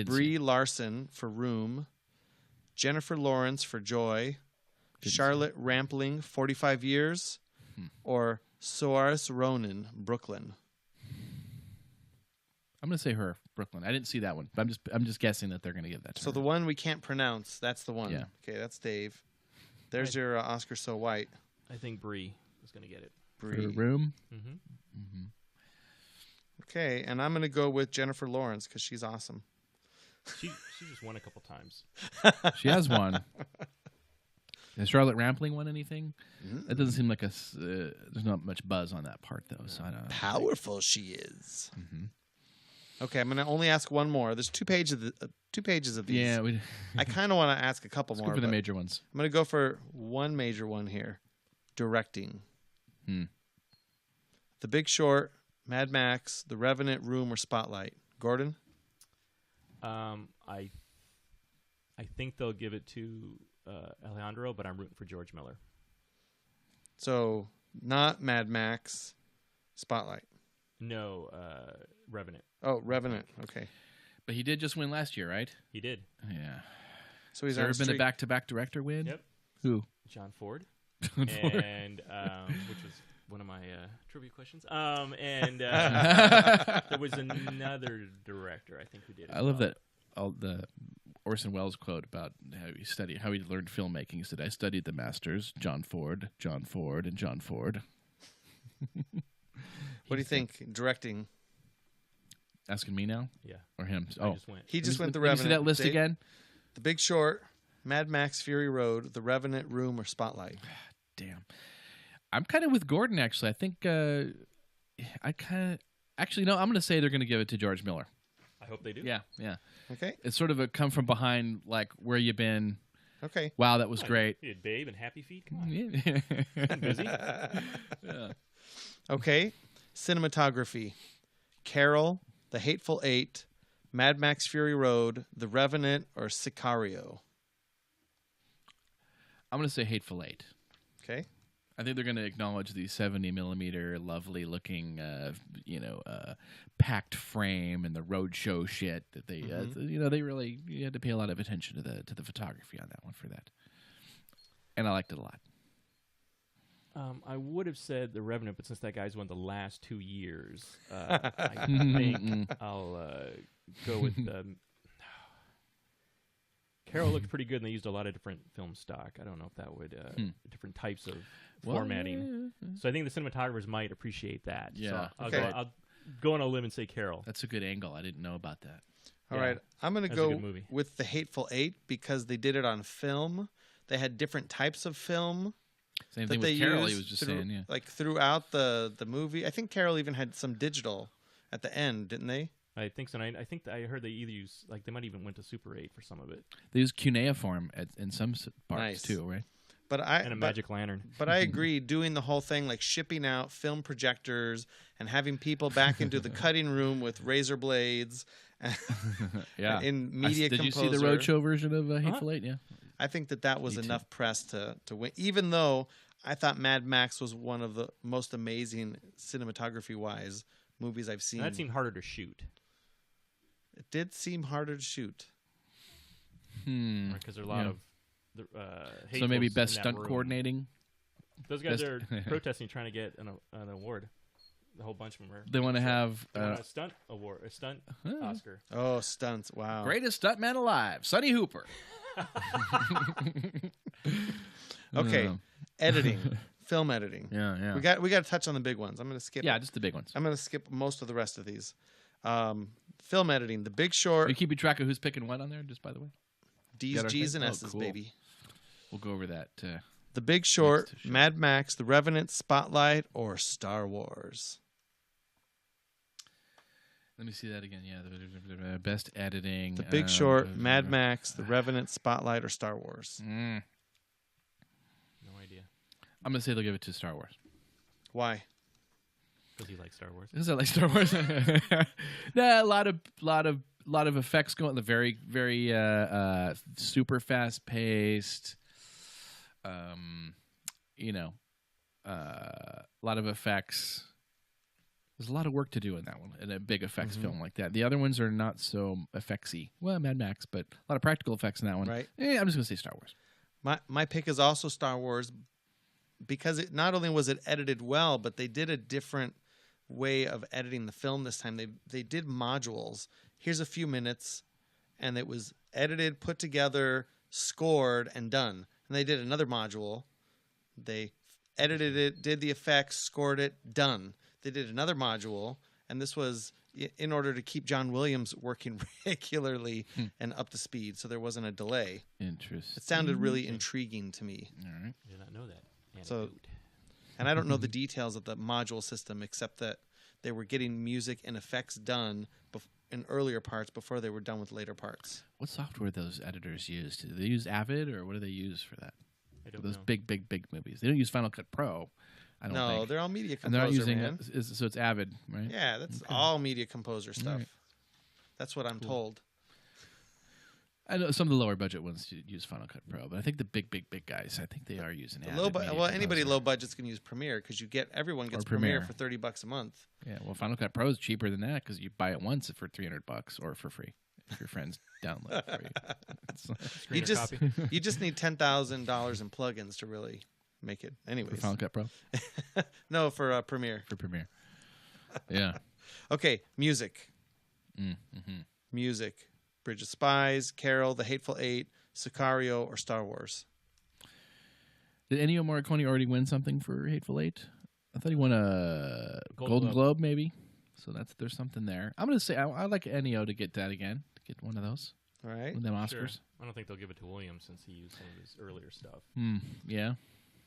Brie Larson for Room. Jennifer Lawrence for Joy. Charlotte Rampling, 45 Years. Or Saoirse Ronan, Brooklyn. I'm gonna say her, Brooklyn. I didn't see that one, but I'm just guessing that they're gonna give that to So her. the one we can't pronounce, that's the one. Yeah. Okay, that's Dave. There's your Oscar So White. I think Brie is going to get it. For Brie. Room. Mm-hmm. Okay, and I'm going to go with Jennifer Lawrence because she's awesome. She just won a couple times. She has one. Has Charlotte Rampling won anything? That doesn't seem like there's not much buzz on that part though. So I don't know. Powerful she is. Okay, I'm going to only ask one more. There's two pages of these. Yeah, I kind of want to ask a couple let's more. go for the but major ones. I'm going to go for one major one here. Directing. The Big Short, Mad Max, The Revenant, Room, or Spotlight. Gordon? I think they'll give it to Alejandro, but I'm rooting for George Miller. So, not Mad Max, Spotlight. No, Revenant. Oh, Revenant. Okay. But he did just win last year, right? He did. Yeah. So he's Has there on ever been a streak. back-to-back director win? Yep. Who? John Ford. John Ford. And which was one of my trivia questions. And there was another director, I think, who did it. I love that. The Orson Welles quote about how he learned filmmaking. He said, "I studied the masters, John Ford, and John Ford." What do you think? Directing. Asking me now? Yeah. Or him? I Oh, just went. He just went The Let me Revenant. see that list Dave? again. The Big Short, Mad Max Fury Road, The Revenant, Room, or Spotlight. Damn. I'm kind of with Gordon, actually. I think Actually, no, I'm going to say they're going to give it to George Miller. I hope they do. Yeah. Okay. It's sort of a come from behind, like, where you been. Okay. Wow, that was great. He did Babe and Happy Feet. Come on. Yeah. I'm busy. Okay. Cinematography. Carol, The Hateful Eight, Mad Max Fury Road, The Revenant, or Sicario. I'm going to say Hateful Eight. Okay. I think they're going to acknowledge the 70 millimeter, lovely looking, packed frame and the roadshow shit that they, they really you had to pay a lot of attention to the photography on that one for that, and I liked it a lot. I would have said The Revenant, but since that guy's won the last 2 years, I think I'll go with Carol looked pretty good, and they used a lot of different film stock. I don't know if that would different types of formatting. So I think the cinematographers might appreciate that. Yeah. So I'll go on a limb and say Carol. That's a good angle. I didn't know about that. All Yeah. right. I'm going to That was a go good movie. with The Hateful Eight because they did it on film. They had different types of film. Same that thing they with Carol. used He was just through- saying, yeah. like throughout the movie. I think Carol even had some digital at the end, didn't they? I think so. And I think I heard they either use they might even went to Super 8 for some of it. They use cuneiform in some parts Nice. too, right? But I and a magic lantern. But I agree, doing the whole thing like shipping out film projectors and having people back into the cutting room with razor blades. Yeah. In media Did composer. you see the Roadshow version of Hateful Eight? Yeah. I think that was Me too. enough press to win, even though I thought Mad Max was one of the most amazing cinematography-wise movies I've seen. And that seemed harder to shoot. It did seem harder to shoot. Because there are a lot of So maybe hatefuls best in that stunt room. coordinating. Those guys are protesting, trying to get an award. The whole bunch of them are. They want to have They want a stunt award, a stunt Oscar. Oh, stunts! Wow. greatest stuntman alive, Sonny Hooper. Okay, editing, film editing. Yeah. We got to touch on the big ones. I'm going to skip. Yeah, just the big ones. I'm going to skip most of the rest of these. Film editing, The Big Short. Are you keeping track of who's picking what on there? Just by the way, D's, got our G's, thing? and Oh, S's, cool. baby. we'll go over that. The Big Short, Next to show. Mad Max, The Revenant, Spotlight, or Star Wars. Let me see that again. Yeah, the best editing. The Big Short, Mad Max, The Revenant, Spotlight, or Star Wars. No idea. I'm gonna say they'll give it to Star Wars. Why? Because he likes Star Wars. Because I like Star Wars. Nah, a lot of effects going. The very super fast paced. A lot of effects. There's a lot of work to do in that one, in a big effects film like that. The other ones are not so effectsy. Well, Mad Max, but a lot of practical effects in that one. Right. I'm just gonna say Star Wars. My pick is also Star Wars because it not only was it edited well, but they did a different way of editing the film this time. They did modules. Here's a few minutes, and it was edited, put together, scored, and done. And they did another module. They edited it, did the effects, scored it, done. They did another module, and this was in order to keep John Williams working regularly and up to speed, so there wasn't a delay. Interesting. It sounded really intriguing to me. All right. I did not know that. So, and I don't know the details of the module system except that they were getting music and effects done in earlier parts before they were done with later parts. What software those editors use? Do they use Avid, or what do they use for that? I don't Those know. big movies. They don't use Final Cut Pro. I don't No, think. they're all Media And they're Composer, not using man. so it's Avid, right? Yeah, that's all Media Composer stuff. right. That's what I'm told. I know some of the lower budget ones use Final Cut Pro, but I think the big guys, I think they are using Avid. Media Anybody Composer. low budget's can use Premiere because everyone gets Premiere for $30 a month. Yeah, well, Final Cut Pro is cheaper than that because you buy it once for $300 or for free if your friends download it for you. You just need $10,000 in plugins to really make it. Anyways, For Final Cut Pro? no, for Premiere. For Premiere. Yeah. Okay, music. Mm-hmm. Music. Bridge of Spies, Carol, The Hateful Eight, Sicario, or Star Wars. Did Ennio Morricone already win something for Hateful Eight? I thought he won a Golden Globe, maybe. So there's something there. I'm going to say I like Ennio to get that again, to get one of those. All right. One of them Oscars. Sure. I don't think they'll give it to Williams since he used some of his earlier stuff. Yeah.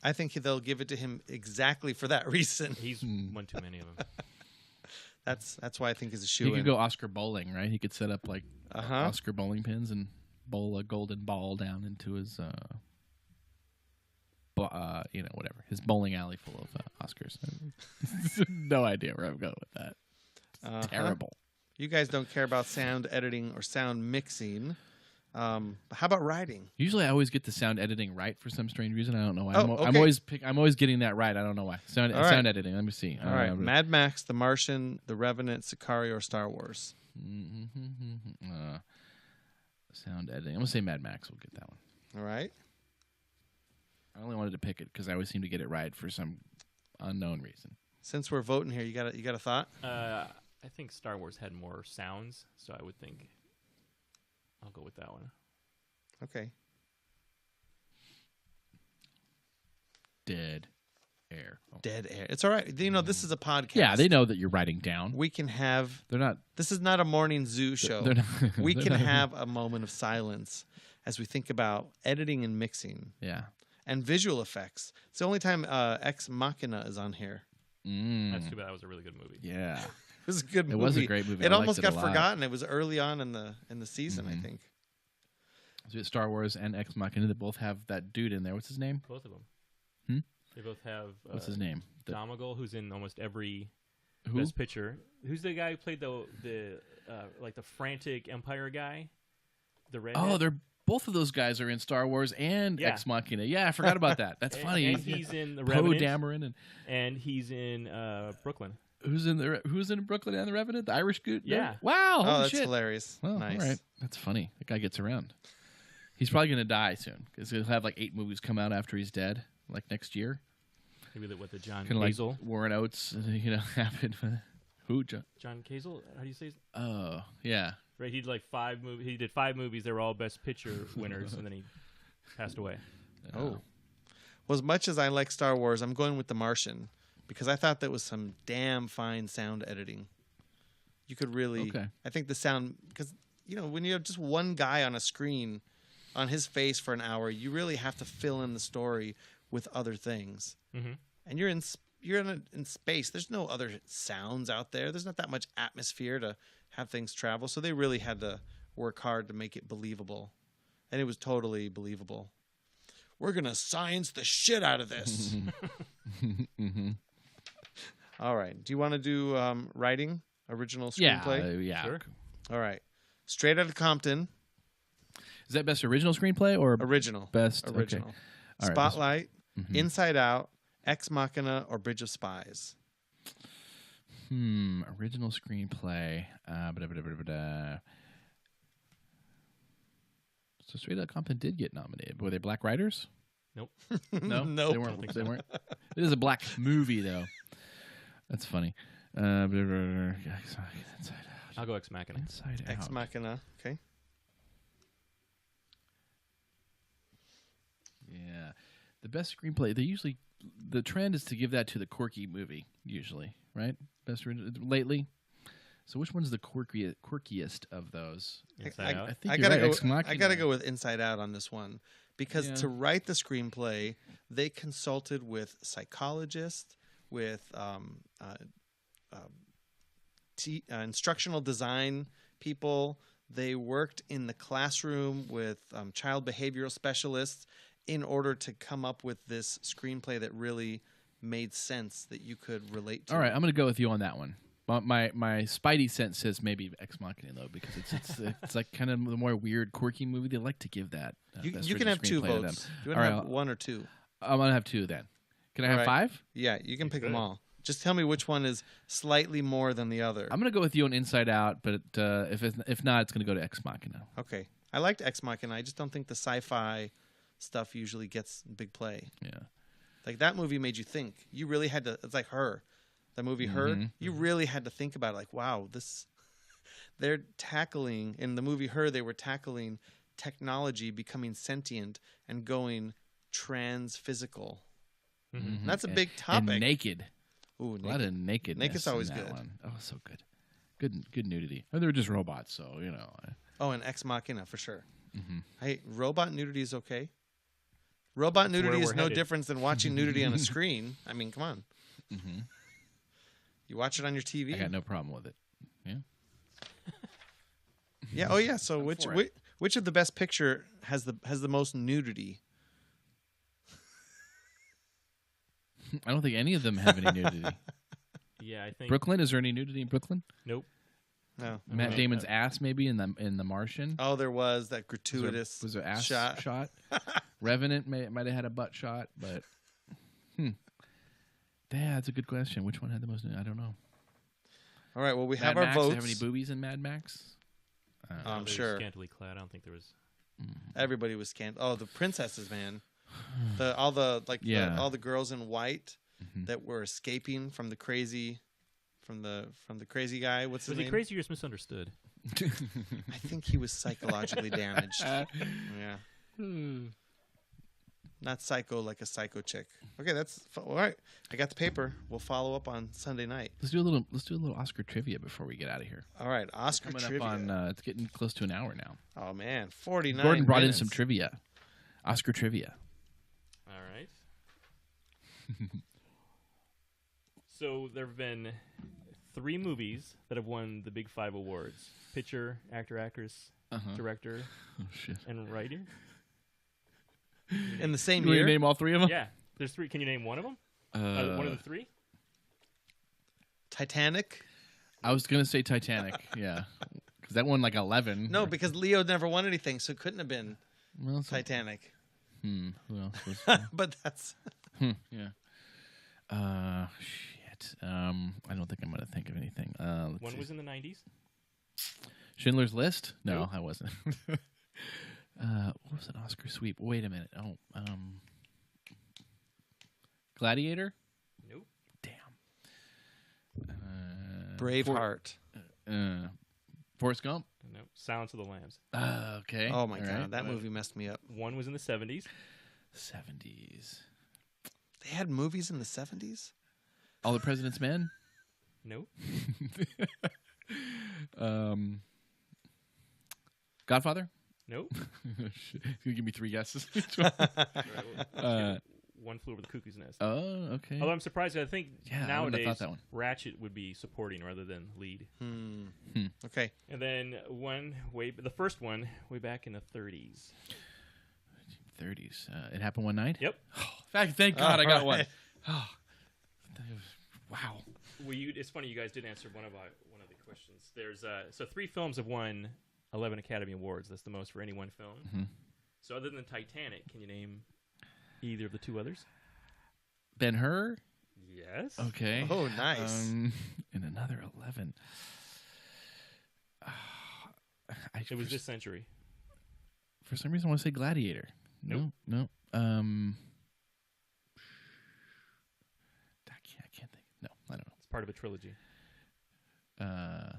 I think they'll give it to him exactly for that reason. He's won too many of them. That's why I think he's a shoe. He could go Oscar bowling, right? He could set up like Uh-huh. Oscar bowling pins and bowl a golden ball down into his, whatever, his bowling alley full of Oscars. No idea where I'm going with that. It's terrible. You guys don't care about sound editing or sound mixing. How about writing? Usually, I always get the sound editing right for some strange reason. I don't know why. Oh, I'm okay. I'm always getting that right. I don't know why. Sound editing. Let me see. All right. Mad Max, The Martian, The Revenant, Sicario, or Star Wars. Sound editing. I'm gonna say Mad Max. We'll get that one. All right. I only wanted to pick it because I always seem to get it right for some unknown reason. Since we're voting here, you got a thought? I think Star Wars had more sounds, so I would think I'll go with that one. Okay. Dead air. Oh. Dead air. It's all right. This is a podcast. Yeah, they know that you're writing down. We can have. They're not. This is not a morning zoo show. They're not, We they're can not- have a moment of silence as we think about editing and mixing Yeah. and visual effects. It's the only time Ex Machina is on here. That's too bad. That was a really good movie. Yeah. It was a good movie. It was a great movie. It I almost liked it a got lot. forgotten. It was early on in the season, I think. So it's Star Wars and Ex Machina. They both have that dude in there. What's his name? Both of them. Hmm? They both have. What's his name? Donegal, who's in almost every Who? Best Picture. Who's the guy who played the like the frantic Empire guy? The redhead? Oh, they're both of those guys are in Star Wars and Yeah. Ex Machina. Yeah, I forgot about that. That's funny. And he's in the Poe Revenant. Dameron And he's in Brooklyn. Who's in Brooklyn and the Revenant? The Irish dude? Yeah. Wow. Oh, holy that's shit. hilarious. Well, Nice. all right. That's funny. The guy gets around. He's probably going to die soon because he'll have like 8 movies come out after he's dead, like next year. Maybe with the John Kind of Cazale. like Warren Oates, happened. Who? John Cazale? How do you say his Oh, yeah. Right, he did like 5 movies. He did 5 movies. They were all Best Picture winners, and then he passed away. Oh. Well, as much as I like Star Wars, I'm going with The Martian because I thought that was some damn fine sound editing. You could really, Okay. I think the sound, because, when you have just one guy on a screen on his face for an hour, you really have to fill in the story with other things. Mm-hmm. And you're in space. There's no other sounds out there. There's not that much atmosphere to have things travel. So they really had to work hard to make it believable. And it was totally believable. We're going to science the shit out of this. Mm-hmm. All right. Do you want to do writing? Original Yeah. screenplay? Yeah. Sure. All right. Straight Outta Compton. Is that best original screenplay or Original. best? Original. Okay. All right, Spotlight. Mhm. Inside Out. Ex Machina or Bridge of Spies. Original screenplay. So Straight Outta Compton did get nominated. Were they black writers? Nope. No, Nope. they weren't. They weren't. It is a black movie, though. That's funny. Inside Out. I'll go Ex Machina. Inside Out. Ex Machina. Okay. Yeah, the best screenplay. The trend is to give that to the quirky movie. Usually, right? Best lately. So which one's the quirkiest of those? Inside I Out. I think I you're gotta right, go. Ex Machina. I gotta go with Inside Out on this one because Yeah. to write the screenplay, they consulted with psychologists, with instructional design people. They worked in the classroom with child behavioral specialists in order to come up with this screenplay that really made sense that you could relate to. All right, I'm going to go with you on that one. My spidey sense says maybe Ex Machina though because it's like kind of the more weird, quirky movie. They like to give that. You best can original have 2 screenplay to votes. them. Do you All want to right, have 1 or 2? I'm going to have 2 then. Can I have All right. 5? Yeah, you can pick them could. all. Just tell me which one is slightly more than the other. I'm going to go with you on Inside Out, but if not, it's going to go to Ex Machina. Okay. I liked Ex Machina. I just don't think the sci-fi stuff usually gets big play. Yeah. Like that movie made you think. You really had to. It's like Her, the movie Her. Mhm. You really had to think about it. Like, wow, this. They're tackling in the movie Her. They were tackling technology becoming sentient and going trans-physical. Mhm. That's a big topic. And naked. Ooh, A lot of nakedness. Naked's always in that good. One. Oh, so good. Good nudity. Or they were just robots, so Oh, and Ex Machina for sure. Mhm. Hey, robot nudity is okay. Robot That's where nudity is we're no headed. different than watching nudity on a screen. I mean, come on. Mhm. You watch it on your TV. I got no problem with it. Yeah. Yeah. Oh, yeah. So for which of the best picture has the most nudity? I don't think any of them have any nudity. Yeah, I think. Brooklyn, is there any nudity in Brooklyn? Nope. No. Matt Okay. Damon's ass, maybe in the Martian. Oh, there was that gratuitous Was there ass shot. shot? Revenant might have had a butt shot, but yeah, that's a good question. Which one had the most? I don't know. All right. Well, we Mad have our Max, votes. Have any boobies in Mad Max? I'm They were sure. Scantily clad. I don't think there was. Everybody was scanned. Oh, the princesses, man. All the girls in white Mhm. that were escaping from the crazy, from the crazy guy. What's his Was name? he crazy or just misunderstood? I think he was psychologically damaged. Yeah. Not psycho like a psycho chick. Okay, all right. I got the paper. We'll follow up on Sunday night. Let's do a little Oscar trivia before we get out of here. All right, Oscar Coming trivia. up on it's getting close to an hour now. Oh man, 49. Gordon brought minutes. in some trivia. Oscar trivia. All right. So there have been 3 movies that have won the Big 5 awards: picture, actor, actress, director, Oh shit! and writer. In the same You want year. to name all three of them? Yeah, there's 3. Can you name one of them? One of the 3? Titanic. I was gonna say Titanic. Yeah, because that won like 11. No, because Leo never won anything, so it couldn't have been Well, so, Titanic. who else was? But that's Yeah. Shit. I don't think I'm gonna think of anything. Let's One see. was in the 90s. Schindler's List? No, Nope. I wasn't. What was an Oscar sweep? Wait a minute. Oh, Gladiator? Nope. Damn. Braveheart. Forrest Gump? Nope. Silence of the Lambs. Okay. Oh my All god, right. that movie messed me up. One was in the 70s. 70s. They had movies in the 70s? All the President's Men? Nope. Godfather? Nope. Shit. He's gonna give me 3 guesses. One Flew Over the Cuckoo's Nest. Oh, okay. Although I'm surprised, I think Yeah, I wouldn't have nowadays thought that one. Ratchet would be supporting rather than lead. Okay. And then the first one way back in the 30s. 30s. It happened one night? Yep. Thank God I got one. Alright. Oh, wow. Well, it's funny you guys did answer one of the questions. There's 3 films have won 11 Academy Awards. That's the most for any one film. Mm-hmm. So other than Titanic, can you name either of the 2 others? Ben-Hur? Yes. Okay. Oh, nice. And another 11. It was this century. For some reason, I want to say Gladiator. Nope. No. I can't think. No, I don't It's part of a trilogy. know.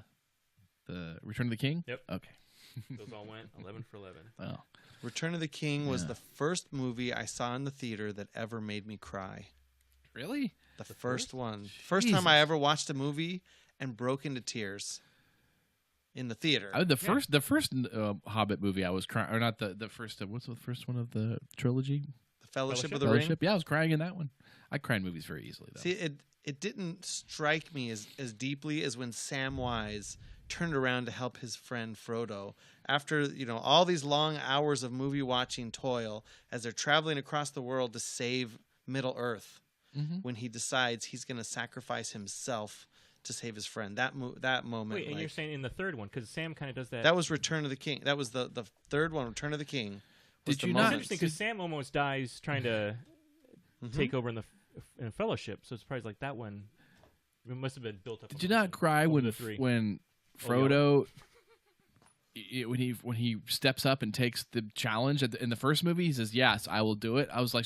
The Return of the King? Yep. Okay. Those all went 11 for 11. Oh. Return of the King was Yeah. the first movie I saw in the theater that ever made me cry. Really? The first? first one. First time Jesus. I ever watched a movie and broke into tears in the theater. The first Hobbit movie, I was crying. Or not the first. What's the first one of the trilogy? The Fellowship of the Fellowship? Ring. Yeah, I was crying in that one. I cry in movies very easily, though. See, it didn't strike me as deeply as when Samwise turned around to help his friend Frodo after all these long hours of movie watching toil as they're traveling across the world to save Middle Earth. Mm-hmm. When he decides he's going to sacrifice himself to save his friend, that moment. Wait, and you're saying in the third one, because Sam kind of does that. that was Return of the King. That was the third one, Return of the King. was Did the you It's not- moment. interesting because Sam almost dies trying to take over in the Fellowship, so it's probably like that one. It must have been built up. Did you not cry when the 3? when Frodo when he steps up and takes the challenge in the first movie? He says, "Yes, I will do it." I was like,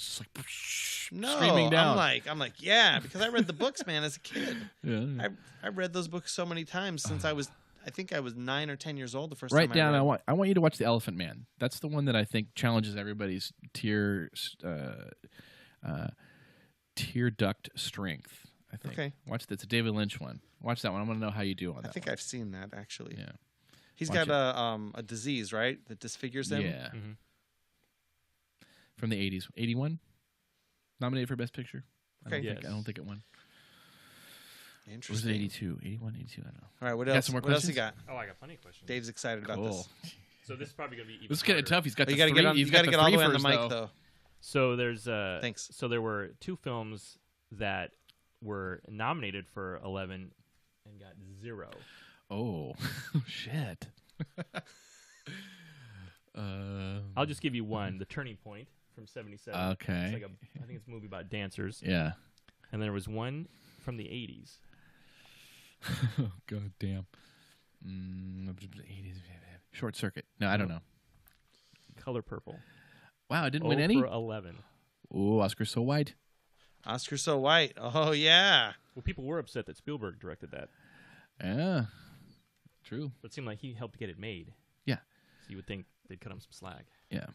No, screaming down. I'm like, yeah, because I read the books, man, as a kid. Yeah. I read those books so many times since I think I was 9 or 10 years old the first Write time down. I read. I want you to watch The Elephant Man. That's the one that I think challenges everybody's tear duct strength. I think. Okay. Watch that. It's a David Lynch one. Watch that one. I want to know how you do on that. I think one. I've seen that actually. Yeah. He's Watch got a disease, right, that disfigures him. Yeah. Mm-hmm. From the 80s. 81? Nominated for Best Picture? Okay. I Yes. don't think it won. Or was it Interesting. 82? 81, 82? I don't know. All right, what got else? some more What else you questions? got? Oh, I got plenty of questions. Dave's excited about this. So this is probably gonna be even This is kind of harder. tough. He's got Oh, you the got to three. get on. He's You got to the get all the way on three the mic, first, though. So there's Thanks. So there were 2 films that were nominated for 11 and got 0. Oh, shit. I'll just give you one. The Turning Point from '77. Okay. It's like I think it's a movie about dancers. Yeah. And there was one from the '80s. God damn. 80s. Short Circuit. No, I don't know. Color Purple. Wow, I didn't 0 win any? for 11. Oh, Oscar So White. Oscar So White. Oh yeah. Well, people were upset that Spielberg directed that, Yeah. True. but it seemed like he helped get it made. Yeah. So you would think they'd cut him some slack. Yeah.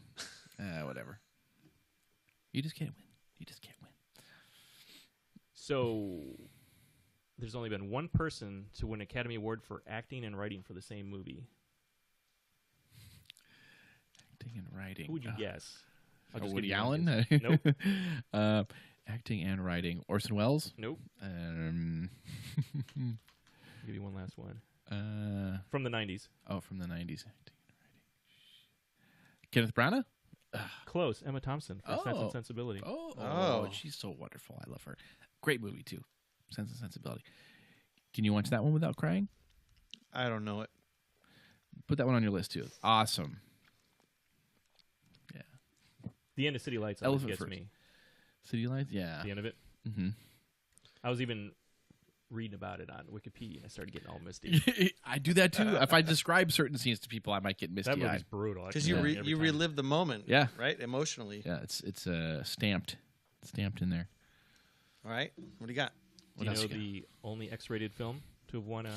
Whatever. You just can't win. You just can't win. So there's only been one person to win an Academy Award for acting and writing for the same movie. Acting and writing. Who would you guess? I'll just give Woody you one Allen? guess. Nope. Acting and writing. Orson Welles? Nope. Um, I'll give you one last one. From the '90s. from the 90s. Acting and writing. Kenneth Branagh? Close. Emma Thompson for Sense Oh. and Sensibility. Oh, she's so wonderful. I love her. Great movie too. Sense and Sensibility. Can you watch that one without crying? I don't know it. Put that one on your list too. Awesome. Yeah. The end of City Lights Elephant always gets First. me. City Lights. Yeah. The end of it. Mm-hmm. I was even reading about it on Wikipedia, and I started getting all misty. I do that too. If I describe certain scenes to people, I might get That misty movie's eyed. brutal. Because you you relive the moment. Yeah. Right? Emotionally. Yeah, it's stamped in there. All right. What do you got? Do you What know else you got? the only X-rated film to have won a?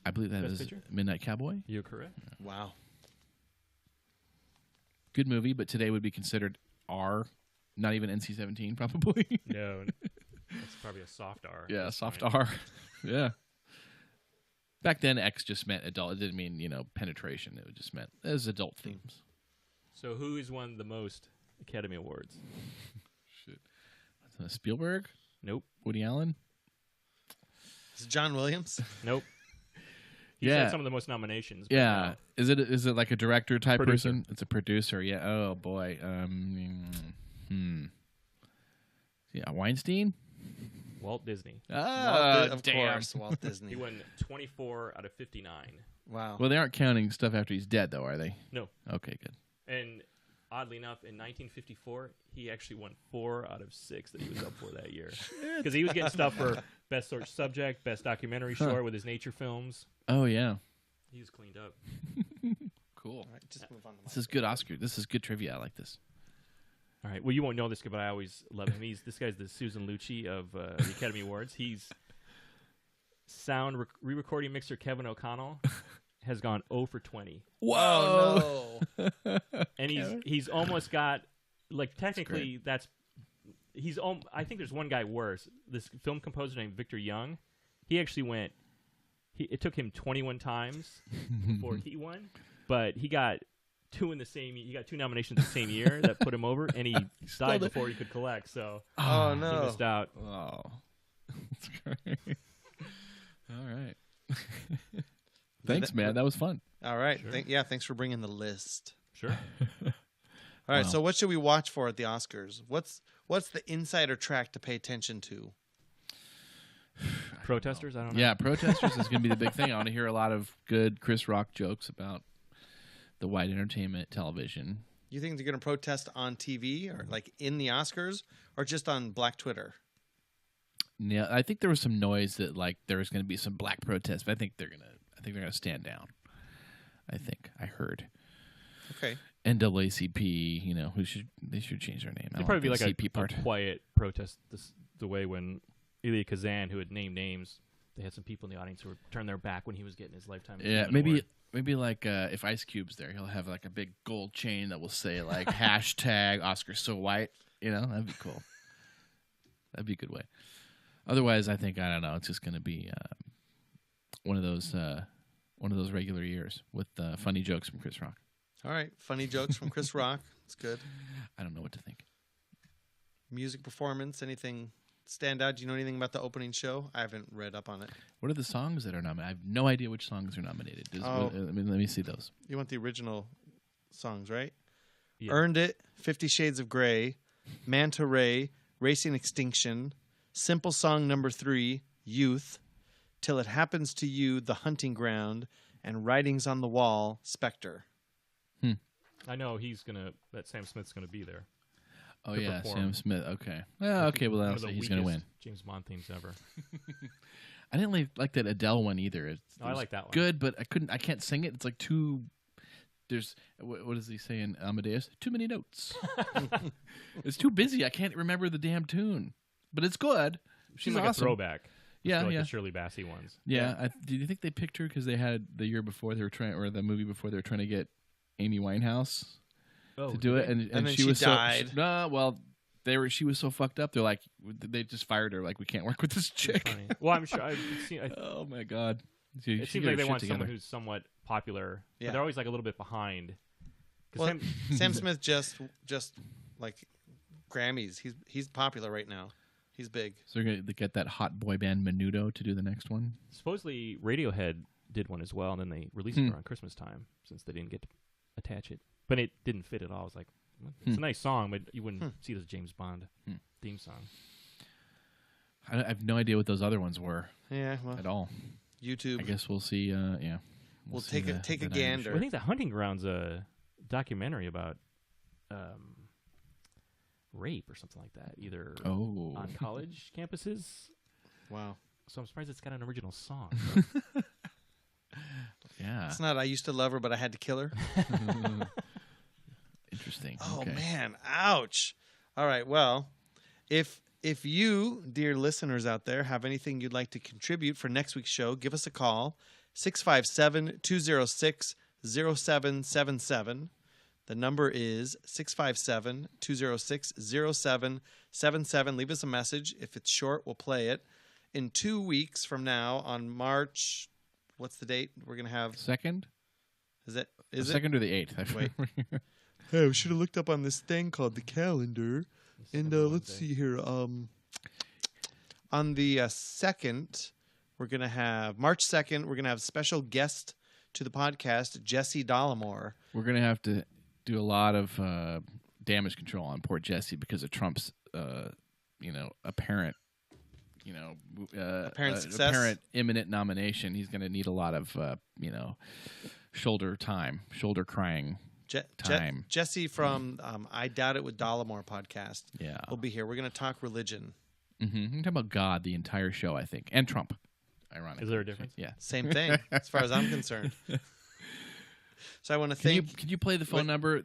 I believe that Best is Picture? Midnight Cowboy. You're correct. Wow. Good movie, but today would be considered R, not even NC-17 probably. No, that's probably a soft R. at Yeah, this soft point. R. Yeah. Back then, X just meant adult. It didn't mean penetration. It just meant as adult themes. So who has won the most Academy Awards? Spielberg, Nope. Woody Allen. Is it John Williams? Nope. He's Yeah. had some of the most nominations. but Yeah, no. is it like a director type Producer. person? It's a producer. Yeah. Oh boy. Yeah, Weinstein. Walt Disney. Of course, Walt Disney. He won 24 out of 59. Wow. Well, they aren't counting stuff after he's dead, though, are they? No. Okay, good. And oddly enough, in 1954, he actually won 4 out of 6 that he was up for that year. Because he was getting stuff for Best Search Subject, Best Documentary Short with his nature films. Oh yeah. He was cleaned up. Cool. All right, just move on. This is good, Oscar. This is good trivia. I like this. All right. Well, you won't know this, but I always love him. This guy's the Susan Lucci of the Academy Awards. He's sound re-recording mixer Kevin O'Connell has gone 0 for 20. Whoa. Oh, no. And he's almost got, like, technically I think there's one guy worse. This film composer named Victor Young, he actually went, it took him 21 times before he won, but he got 2 nominations the same year that put him over, and he died before he could collect, so Oh, he no. missed out. Oh, that's great. All right. Thanks, man. That was fun. All right. Sure. Thanks for bringing the list. Sure. All right. Wow. So what should we watch for at the Oscars? What's the insider track to pay attention to? Protesters? I don't know. Yeah, protesters is going to be the big thing. I want to hear a lot of good Chris Rock jokes about the white entertainment television. You think they're going to protest on TV or like in the Oscars or just on Black Twitter? Yeah, I think there was some noise that like there was going to be some black protests, but I think they're gonna stand down. I heard. Okay. NAACP, they should change their name. It'd probably be like a part. quiet protest the way when Elia Kazan, who had named names, they had some people in the audience who would turn their back when he was getting his lifetime. Yeah, achievement maybe award. like if Ice Cube's there, he'll have like a big gold chain that will say like hashtag Oscar so white. That'd be cool. That'd be a good way. Otherwise, I don't know. It's just going to be one of those regular years with funny jokes from Chris Rock. All right. Funny jokes from Chris Rock. That's good. I don't know what to think. Music performance. Anything stand out? Do you know anything about the opening show? I haven't read up on it. What are the songs that are nominated? I have no idea which songs are nominated. Let me see those. You want the original songs, right? Yeah. Earned It, 50 Shades of Grey, Manta Ray, Racing Extinction, Simple Song Number 3, Youth, Till It Happens to You, The Hunting Ground, and Writings on the Wall, Spectre. I know that Sam Smith's gonna be there. Oh to yeah, perform. Sam Smith. Okay. Well, okay. Well, One I'll of the say he's going to win. weakest James Bond themes ever. I didn't like that Adele one either. It I was like that one. Good, but I can't sing it. It's like too. There's what does he say in Amadeus? Too many notes. It's too busy. I can't remember the damn tune, but it's good. She's Seems like awesome. a throwback. Yeah, like yeah. the Shirley Bassey ones. Yeah. Do you think they picked her because they had the year before they were trying, or the movie before they were trying to get Amy Winehouse to do it, and then she she was died. She was so fucked up. They're like, they just fired her. Like, we can't work with this chick. Funny. Well, I'm sure I've seen. Oh my god. It seems like they want someone who's somewhat popular, Yeah. but they're always like a little bit behind. 'Cause Well, Sam Smith just like Grammys. He's popular right now. He's big. So they're going to get that hot boy band Menudo to do the next one. supposedly Radiohead did one as well, and then they released it around Christmas time since they didn't get to attach it, but it didn't fit at all. I was like, it's a nice song, but you wouldn't see it as a James Bond theme song. I have no idea what those other ones were Yeah, well, at all. YouTube. I guess we'll see. Yeah, We'll see take a the gander. Well, I think the Hunting Grounds documentary about rape or something like that, either on college campuses. Wow. So I'm surprised it's got an original song. Yeah, It's not I used to love her, but I had to kill her. interesting. Oh, Okay. man. Ouch. All right. Well, if you, dear listeners out there, have anything you'd like to contribute for next week's show, give us a call, 657-206-0777. The number is 657-206-0777. Leave us a message. If it's short, we'll play it. In 2 weeks from now, on March, what's the date? We're going to have... 2nd? Is it? The 2nd or the 8th? Wait. Hey, we should have looked up on this thing called the calendar. And let's see here. On the 2nd, we're going to have... March 2nd, we're going to have special guest to the podcast, Jesse Dollamore. We're going to have to do a lot of damage control on poor Jesse because of Trump's, apparent success? apparent imminent nomination. He's going to need a lot of, shoulder crying time. Jesse from I Doubt It with Dollamore podcast. Yeah. will be here. We're going to talk religion. Mm-hmm. We're talking about God the entire show, I think, and Trump. Ironically, Is there a difference? Yeah. Same thing, as far as I'm concerned. So I want to thank... Can you play the phone number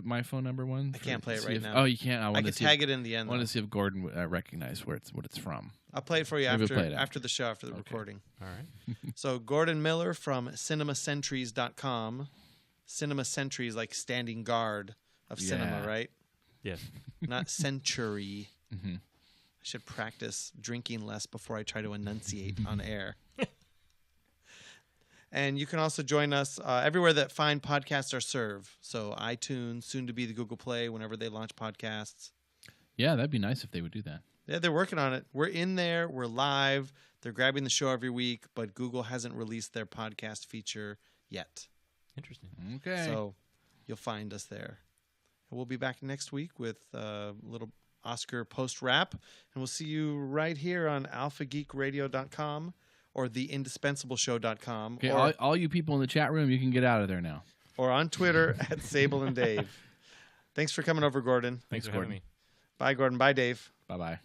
my phone number one? I can't play it see right if- now. Oh, you can't. I can tag it in the end. I want though. to see if Gordon recognized what it's from. I'll play it for you Maybe we'll after play it after the show, after the recording. All right. So Gordon Miller from cinemacentries.com. Cinema Centuries, like standing guard of cinema, Yeah. right? Yes. Not century. Mm-hmm. I should practice drinking less before I try to enunciate on air. And you can also join us everywhere that fine podcasts are served. So iTunes, soon to be the Google Play, whenever they launch podcasts. Yeah, that'd be nice if they would do that. Yeah, they're working on it. We're in there. We're live. They're grabbing the show every week, but Google hasn't released their podcast feature yet. Interesting. Okay. So you'll find us there. And we'll be back next week with a little Oscar post-wrap. And we'll see you right here on alphageekradio.com or theindispensable.show.com Okay, or, all you people in the chat room, you can get out of there now. or on Twitter at Sable and Dave. Thanks for coming over, Gordon. Thanks for Gordon. having me. Bye, Gordon. Bye, Dave. Bye-bye.